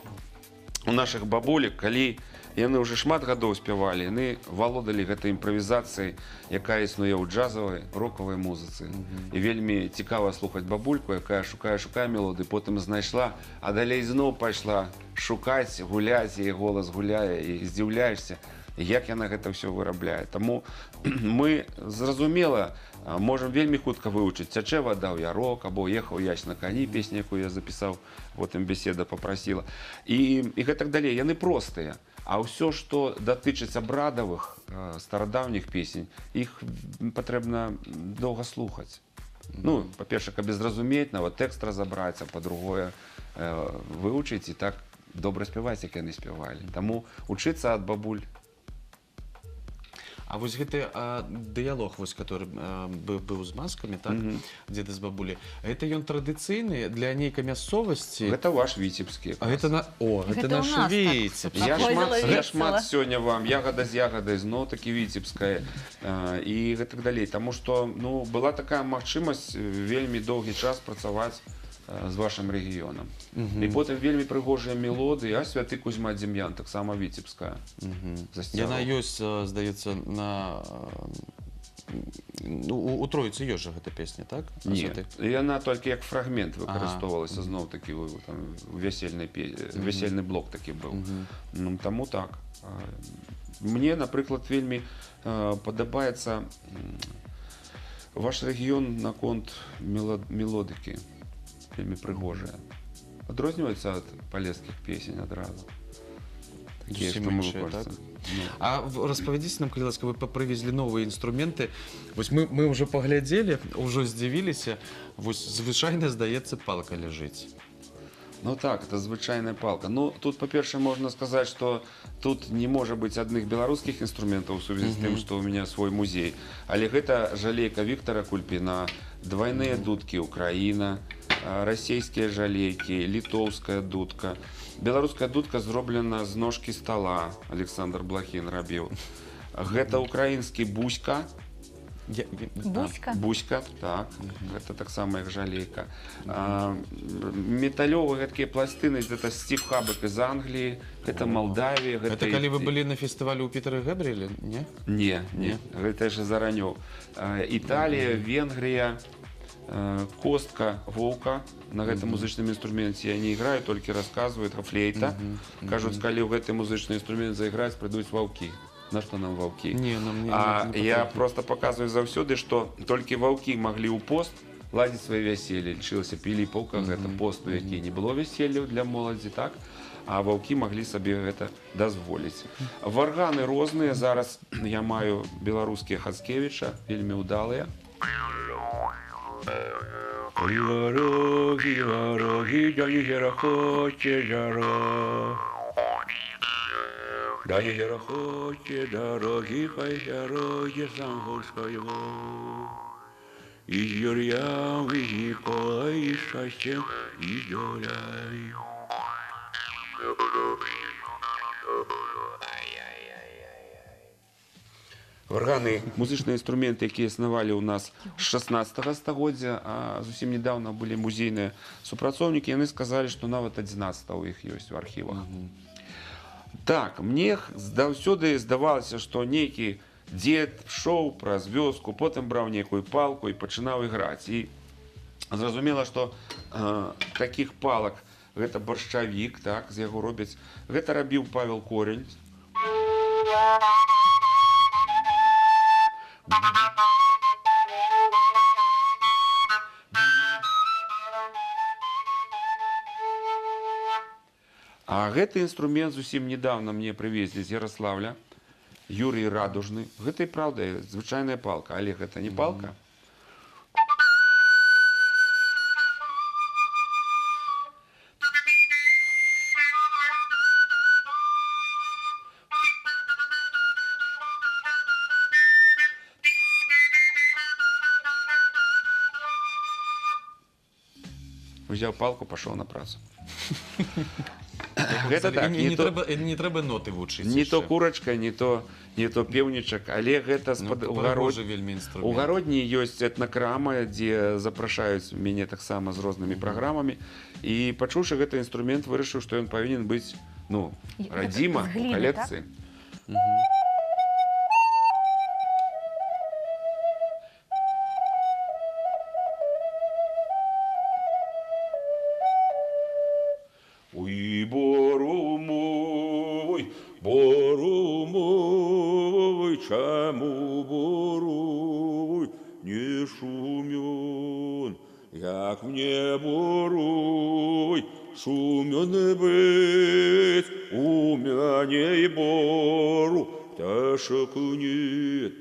у нашых бабулек, калі яны ўжо шмат гадоў спявалі, яны валодалі гэтай імправізацыяй, якая існуе ў джазавай, рокавай музыцы. І вельмі цікава слухаць бабульку, якая шукае мелодыі, потым знайшла, а далей зноў пайшла шукаць, гуляць, і голас гуляе, і здзіўляешся, як яна гэта ўсё вырабляе. Таму мы, зразумела, можам вельмі хутка вывучыць «Цячэ вада ў ярок» або «Ехаў ясь на кані», песню, якую я запісаў, потым беседа папрасіла. І гэтак далей, яны простыя. А ўсё, што датычыць абрадавых, старадаўніх песень, іх патрэбна доўга слухаць. Ну, па-першае, каб зразумець, нават тэкст разабраць, а па-другое, вывучыць і так добра спяваць, як яны спявалі. Таму учыцца ад бабуль. А вось гэты дыялог, вось, который быў з маскамі, так? Дзеда з бабулі. Гэта ён традыцыйны для нейкай мясцовасці? Гэта ваш віцебскі. А гэта Гэта наш ў нас так. Віцебск. Я Проходзіла шмат весела. сёння вам ягада з ягодай, зноў такі віцебская і гэтак далей. Таму што была такая магчымасць вельмі доўгі час працаваць з вашым рэгіёнам. І потым вельмі прыгожыя мелодыі, а святы Кузьма Дзім'ян таксама віцебская. Яна ёсць, здаецца, у Троіцы ёсць жа гэта песня, так? Не, яна толькі як фрагмент выкарыстоўвалася, зноў такі весельны блок такі быў. Таму так. Мне, напрыклад, вельмі падабаецца ваш рэгіён наконт мелодыкі. Вельмі прыгожая. Адрозніваецца ад палескіх песень адразу. Такія, што мы выконваем. А распавядзіце нам, калі ласка, вы прывезлі новыя інструменты. Вось мы ўжо паглядзелі, ўжо здзівіліся. Вось звычайна, здаецца, палка ляжыць. Ну так, это звычайная палка. Ну, тут, па-першае, можна сказаць, што тут не можа быць адных беларускіх інструментаў у сувязі з тым, што ў мяне свой музей. Але гэта жалейка Віктара Кульпіна, двайныя дудкі «Украіна», расійскія жалейкі, літоўская дудка. Беларуская дудка зроблена з ножкі стала, Александр Блахін рабіў. Гэта украінскі буська. Буська? Буська, так. Гэта таксама як жалейка. Металёвыя гэткія пластыны, гэта Стив Хабек з Англіі, гэта Малдавія. Гэта калі вы былі на фестывалі ў Пітэры Гэбріэлі, не? Не. Гэта ж заранёў. Італія, Венгрія, костка воўка. На гэтым музычным інструменце я не іграю, толькі расказваю, флейта. Кажуць, калі ў гэты музычны інструмент заіграць, прыйдуць ваўкі. На што нам ваўкі? Я просто паказваю заўсёды, што толькі ваўкі маглі ў пост ладзіць свае вяселлі. Лічылася Піліпаўка, гэта пост, у які не было вяселляў для моладзі, так? А ваўкі маглі сабе гэта дазволіць. Варганы розныя. Зараз я маю беларускія Хацкевіча, вельмі ўдалыя. Да езера хоче дороги, хай дороги Замгорского. И Юрьям, и Николай, и счастьем, и долей. Варганы, музычныя інструменты, якія існавалі ў нас з 16 стагоддзя, а зусім нядаўна былі музейныя супрацоўнікі, яны сказалі, што нават 11 у іх ёсць у архівах. Так, мне заўсёды здавалася, што нейкі дзед шоў праз вёску, потым браў нейкую палку і пачынаў іграць. І зразумела, што такіх палак, гэта баршчавік, так, з яго робяць. Гэта рабіў Павел Корень. А гэты інструмент зусім недавно мне прывезлі з Ярославля, Юрій Радужны. Гэта і праўда, звычайная палка, але гэта не палка. Взяў палку, пашоў на працу. Гэта так, не трэба ноты вучыць. Не то курачка, не то пеўнічак, але гэта у гародні ёсць этнакрама, дзе запрашаюць мяне таксама з рознымі праграмамі. І пачуўшы гэты інструмент, вырашыў, што ён павінен быць, радзіма у калекцыі. Ой, бору мой, чаму бору не шумён, як мне бору шумён быць, у мяне і бору пташак нет.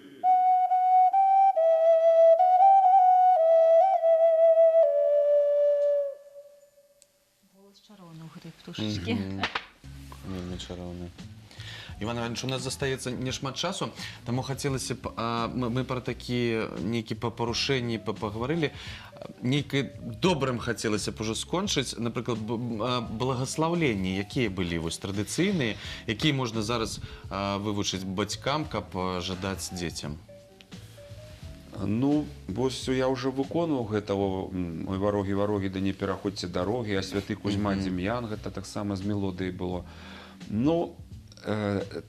Голос чароўны ў гэтай птушачкі. Вельмі чароўны. Іван Іванович, у нас застаецца не шмат часу, таму хацелася б, мы пра такія нейкія парушэнні паговорылі, нейкае добрым хацелася б ужо скончыць, напрыклад, благаслаўленні, якія былі вось традыцыйныя, якія можна зараз вывучыць бацькам, каб жадаць дзецям? Ну, вось я уже выконваў гэтага «Ой, варогі, варогі, да не пераходзьце дарогі», а святы Кузьма Дзім'ян, гэта таксама з мелодыяй было. Ну,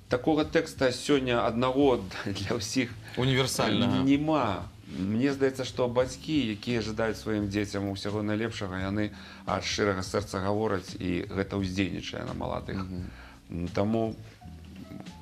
такога тэкста сёння аднаго для ўсіх Універсальнага. нема. Мне здаецца, што бацькі, якія жадаюць сваім дзецям усяго найлепшага, яны ад шчырага сэрца гавораць, і гэта ўздзейнічае на маладых. Таму,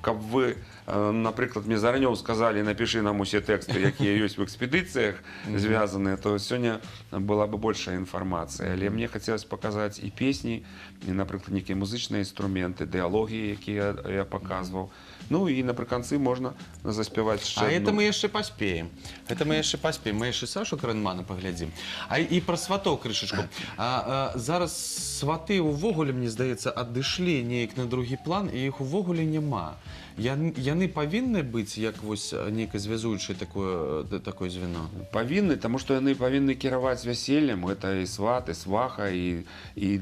каб вы, напрыклад, мне зараней сказалі, напішы нам усе тэксты, якія ёсць в экспедыцыях звязаныя, то сёння была бы большая інфармацыя. Але мне хацелось паказаць і песні, і, напрыклад, нейкія музычныя інструменты, дыялогіі, якія я паказваў. Ну і напрыканцы можна заспяваць яшчэ А адну. это мы яшчэ паспеем. Это мы яшчэ паспеем. Мы яшчэ Сашу Карэнмана паглядзім. А і пра сватоў крышачку. Зараз сваты ўвогуле, мне здаецца, адышлі неяк на другі план, і іх увогуле няма. Яны павінны быць як вось нейкае звязуючае такое звено? Павінны, таму што яны павінны кіраваць вяселлем. Гэта і сват, і сваха, і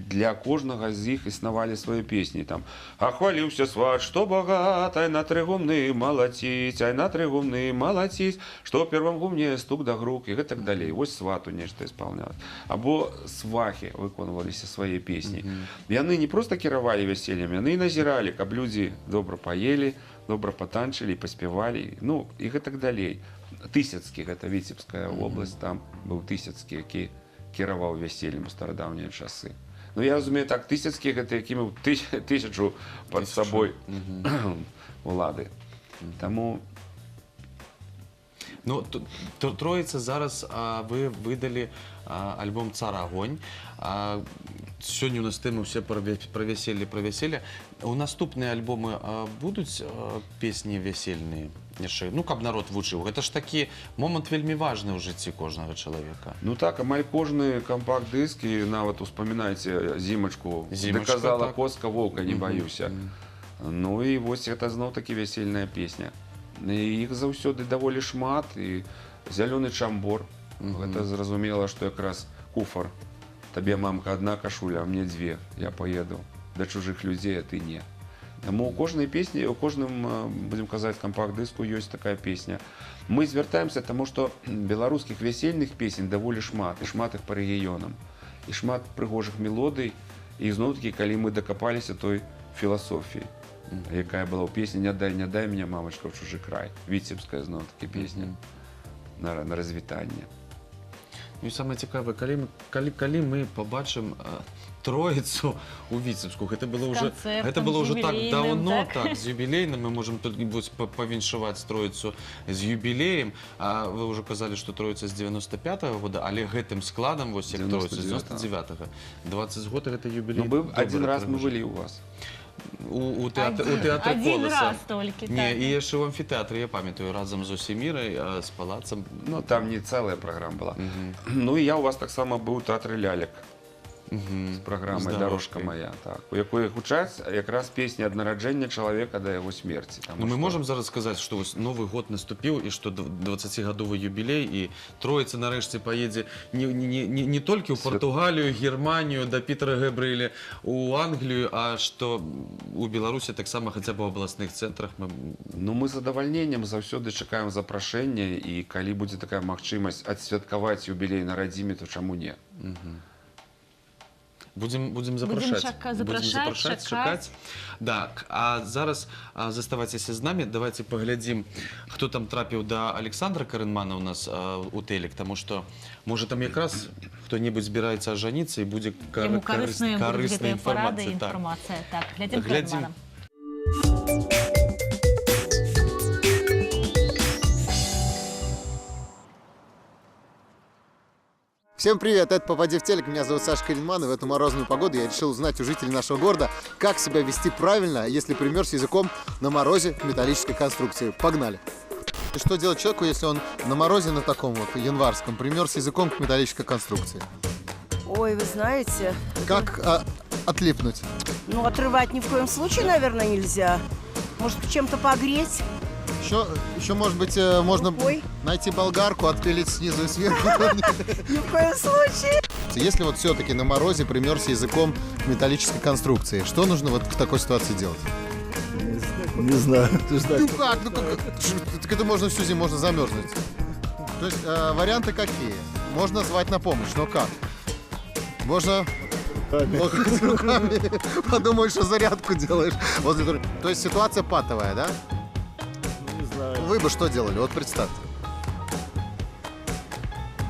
для кожнага з іх існавалі свае песні. Там «Ахваліўся сват, што багат, ай на тры гумны малаціць, ай на тры гумны малаціць, што первым гумне стук да грук» і гэтак далей. Вось свату нешта исполнялось. Або свахі выконваліся свае песні. Яны не проста кіравалі вяселлем, яны і назіралі, каб людзі добра паелі, добра патанчылі, паспявалі, ну і гэтак далей. Тысяцкі, гэта Віцебская вобласць, там быў Тысяцкі, які кіраваў вяселлем у старадаўнія часы. Ну я разумею так, Тысяцкі гэта які меў тысячу пад сабой улады. Таму Ну, Троіца зараз вы выдалі альбом «Цар Агонь». Сёння у нас тэмы ўсе пра вяселле. У наступныя альбомы будуць песні вясельныя яшчэ? Ну, каб народ вучыў. Гэта ж такі момант вельмі важны ў жыцці кожнага чалавека. Ну так, амаль кожны кампакт-дыск, і нават успамінайце зімачку, даказала коска воўка, не баюся. Ну і вось гэта зноў-такі вясельная песня. Іх заўсёды даволі шмат, і «Зялёны чамбор». Гэта зразумела, што якраз куфар. Табе, мамка, адна кашуля, а мне дзве. Я поеду да чужых людзей, а ты не. Таму у кожнай песні, у кожным, будзем казаць, кампакт-дыску ёсць такая песня. Мы звяртаемся, таму што беларускіх вясельных песень даволі шмат, і шмат іх па рэгіёнам. І шмат прыгожых мелодый, і зноў-такі, калі мы дакапаліся той філасофіі, якая была ў песні «Не дай мне, мамачка, в чужы край». Віцебская зноў-такі песня на развітанне. Ну і самае цікавае, калі мы пабачым Троіцу у Віцебску, гэта было ўжо так даўно, так, з юбілейным, мы можам толькі павіншаваць Троіцу з юбілеем, а вы ўжо казалі, што Троіца з 95-го года, але гэтым складам, вось як Троіца, з 99-го, 20 год гэта юбілей. Ну, адзін раз мы былі ў вас. У тэатры Коласа. Один раз толькі. Не, і яшчэ ў амфітэатры, я памятаю, разам з Усімірай, з палацам. Ну, там не цэлая праграма была. Ну, і я ў вас таксама быў у тэатры лялек з праграмай «Дарожка моя», у якой гучаць якраз песні ад нараджэння чалавека да яго смерці. Ну, мы можам зараз сказаць, што Новы год наступіў, і што 20-гадовы юбілей, і Троіца нарэшце паедзе не толькі ў Партугалію, Германію, да Пітера Гэбрыэля, у Англію, а што у Беларусі таксама хаця б у абласных цэнтрах. Ну, мы з задавальненнем заўсёды чакаем запрашэння, і калі будзе такая магчымасць адсвяткаваць юбілей на радзіме, то чаму не? Будзем запрашаць, чакаць. Так, а зараз заставайцеся з намі, давайте паглядзім, хто там трапіў да Александра Карэнмана у нас у тэлек, таму што, можа, там якраз хто-небудзь збіраецца ажаніцца і будзе карысная інфармацыя. Так, глядзім Карэнмана. Всем привет, это «Попади в телек», меня зовут Саша Карэнман, и в эту морозную погоду я решил узнать у жителей нашего города, как себя вести правильно, если примерз языком на морозе к металлической конструкции. Погнали! И что делать человеку, если он на морозе на таком вот январском примерз языком к металлической конструкции? Ой, вы знаете... Как отлипнуть? Ну, отрывать ни в коем случае, наверное, нельзя. Может, чем-то погреть? Еще, может быть, можно Ой. найти болгарку, отпилить снизу и сверху. Ни в коем случае. Если вот все-таки на морозе примерся языком к металлической конструкции, что нужно вот в такой ситуации делать? Не знаю. Ну как? Так это можно всю зиму, можно замерзнуть. То есть варианты какие? Можно звать на помощь, но как? Можно локоть руками, подумаешь, что зарядку делаешь. То есть ситуация патовая, да? Не знаю. Вы бы что делали? Вот представьте.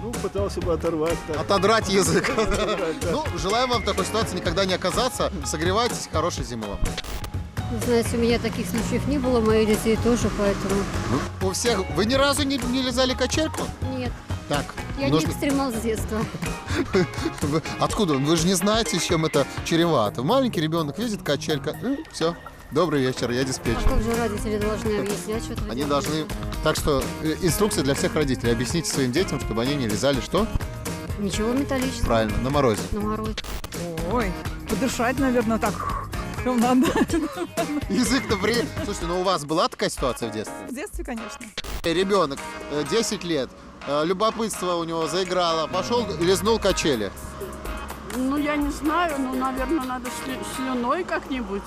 Ну, пытался бы оторвать. Так. Отодрать язык. Оторвать, да. Ну, желаем вам в такой ситуации никогда не оказаться. Согревайтесь, хорошей зимы вам. Знаете, у меня таких случаев не было, моих детей тоже, поэтому... У всех... Вы ни разу не лизали качельку? Нет, Так, я не экстремал с детства. Откуда? Вы же не знаете, с чем это чревато. Маленький ребенок видит качелька. Все. Добрый вечер, я А диспетчер. как же родители должны объяснять, что это Они должны... Так что инструкция для всех родителей. Объясните своим детям, чтобы они не лизали что? Ничего металлического. Правильно, на морозе. На морозе. Ой, подышать, наверное, так прям надо. Язык-то при... Слушайте, ну у вас была такая ситуация в детстве? В детстве, конечно. Ребенок, 10 лет, любопытство у него заиграло, пошел, лизнул качели. Ну, я не знаю, ну, наверное, надо слюной как-нибудь.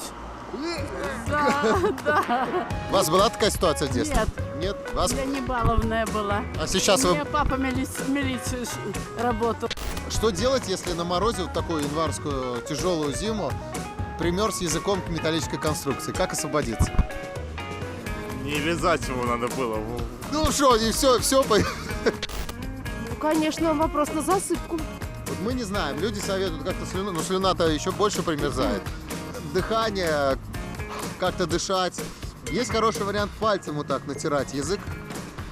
Да. У вас была такая ситуация в детстве? Нет. Нет? Вас... Я не баловная была. А сейчас У вы... меня папа милицию работал. Что делать, если на морозе, в такую январскую тяжелую зиму, примерз языком к металлической конструкции? Как освободиться? Не лизать его надо было. Ну что, и все. Ну, конечно, вопрос на засыпку. Вот мы не знаем, люди советуют как-то слюну, но слюна-то еще больше примерзает. Дыхание, как-то дышать. Есть хороший вариант пальцем вот так натирать язык,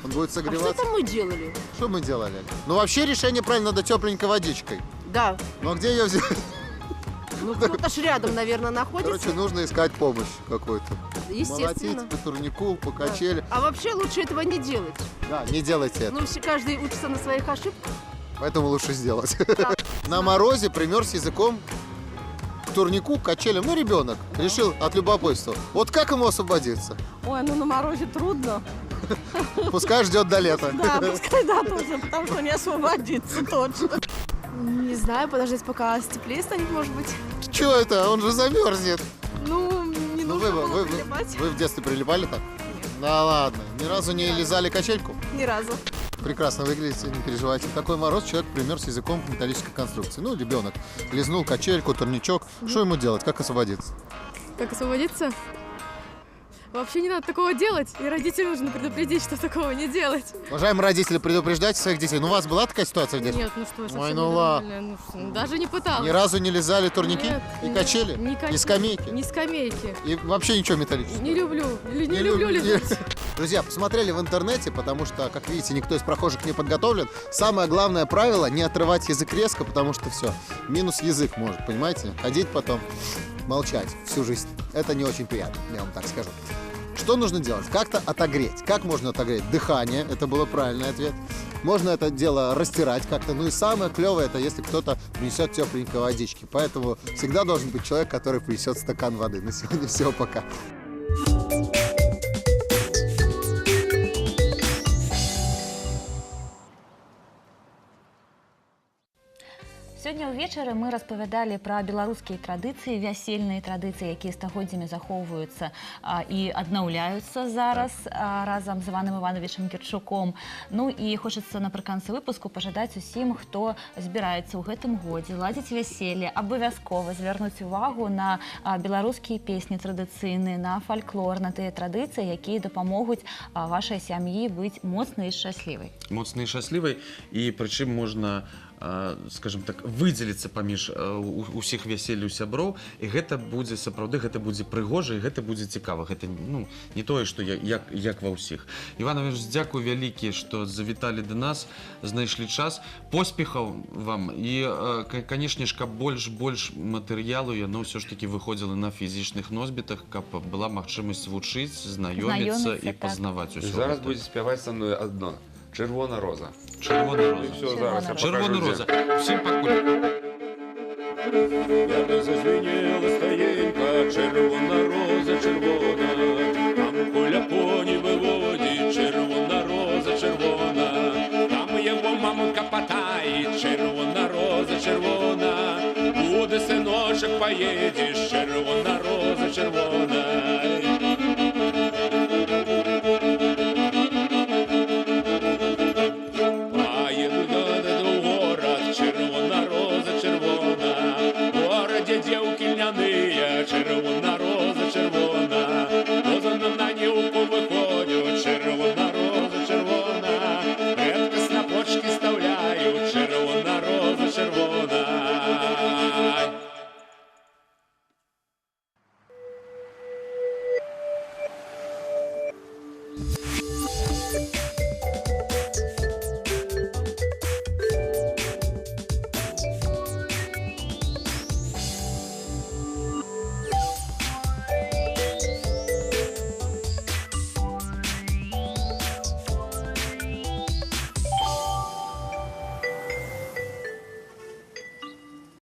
он будет А что согреваться. там мы делали? Что мы делали? Ну вообще решение правильно, надо тепленькой водичкой. Да. Но где ее взять? Ну, кто-то ж рядом, наверное, находится. Короче, нужно искать помощь какую-то. Естественно. Молотить по турнику, по качели. А вообще лучше этого не делать. Да, не делайте это. Ну, каждый учится на своих ошибках. Поэтому лучше сделать. На морозе примерз языком к турнику, к качелям. Ну, ребенок решил от любопытства. Вот как ему освободиться? Ой, ну на морозе трудно. Пускай ждет до лета. Да, пускай да тоже, потому что не освободиться точно. Не знаю, подождать, пока теплее станет, может быть. Че это? Он же замерзнет. Ну, не Ну, нужно вы было прилипать. в детстве прилипали так? Да ладно. Ни разу не лизали качельку? Ни разу. Прекрасно выглядите, не переживайте. В такой мороз человек примерз языком к металлической конструкции. Ну, ребенок лизнул качельку, турничок. Что ему делать? Как освободиться? Как освободиться? Вообще не надо такого делать, и родителям нужно предупредить, что такого не делать. Уважаемые родители, предупреждайте своих детей. Ну, у вас была такая ситуация в детстве? Нет, ну что, Ой, совсем ну ненормально. Ну, даже не пыталась. Ни разу не лизали турники Нет, и нет, качели? ни И скамейки? Не скамейки. И вообще ничего металлического? Не люблю. Не люблю лизать. Друзья, посмотрели в интернете, потому что, как видите, никто из прохожих не подготовлен. Самое главное правило — не отрывать язык резко, потому что все, минус язык может, понимаете? Ходить потом, молчать всю жизнь. Это не очень приятно, я вам так скажу. Что нужно делать? Как-то отогреть. Как можно отогреть? Дыхание, это был правильный ответ. Можно это дело растирать как-то. Ну и самое клевое, это если кто-то принесет тепленькой водички. Поэтому всегда должен быть человек, который принесет стакан воды. На сегодня все, пока. Сёння ўвечары мы распавядалі пра беларускія традыцыі, вясельныя традыцыі, якія стагоддзямі захоўваюцца і аднаўляюцца зараз разам з Іванам Івановичем Кірчуком. Ну і хочацца напрыканцы выпуску пажадаць усім, хто збіраецца ў гэтым годзе ладзіць вяселле, абавязкова звярнуць увагу на беларускія песні традыцыйныя, на фальклор, на тыя традыцыі, якія дапамогуць вашай сям'і быць моцнай і шчаслівай. Моцнай і шчаслівай, і прычым можна, скажем так, выдзеліцца паміж усіх вяселляў сяброў, і гэта будзе сапраўды, гэта будзе прыгожа, і гэта будзе цікава. Гэта не тое, што як ва ўсіх. Іван Іванович, дзякуй вялікі, што завіталі да нас, знайшлі час. Поспехаў вам, і, канешне ж, каб больш матэрыялу, яно ўсё ж такі выходзіла на фізічных носьбітах, каб была магчымасць вучыць, знаёміцца і пазнаваць усё. Зараз будзе спяваць са мной адно. Чырвона роза. Чырвона роза. Все, зараз я Чырвона покажу, роза. Всім пакуль. Я зазвенела стаєнька, червона роза, червона, Коля коні виводить, червона роза червона, там його мамка потає, червона роза червона, буде синочок, поїдеш, червона роза червона. Червона роза червона, поза на нюку виходять, червона роза червона, редко на почки вставляють, червона роза червона.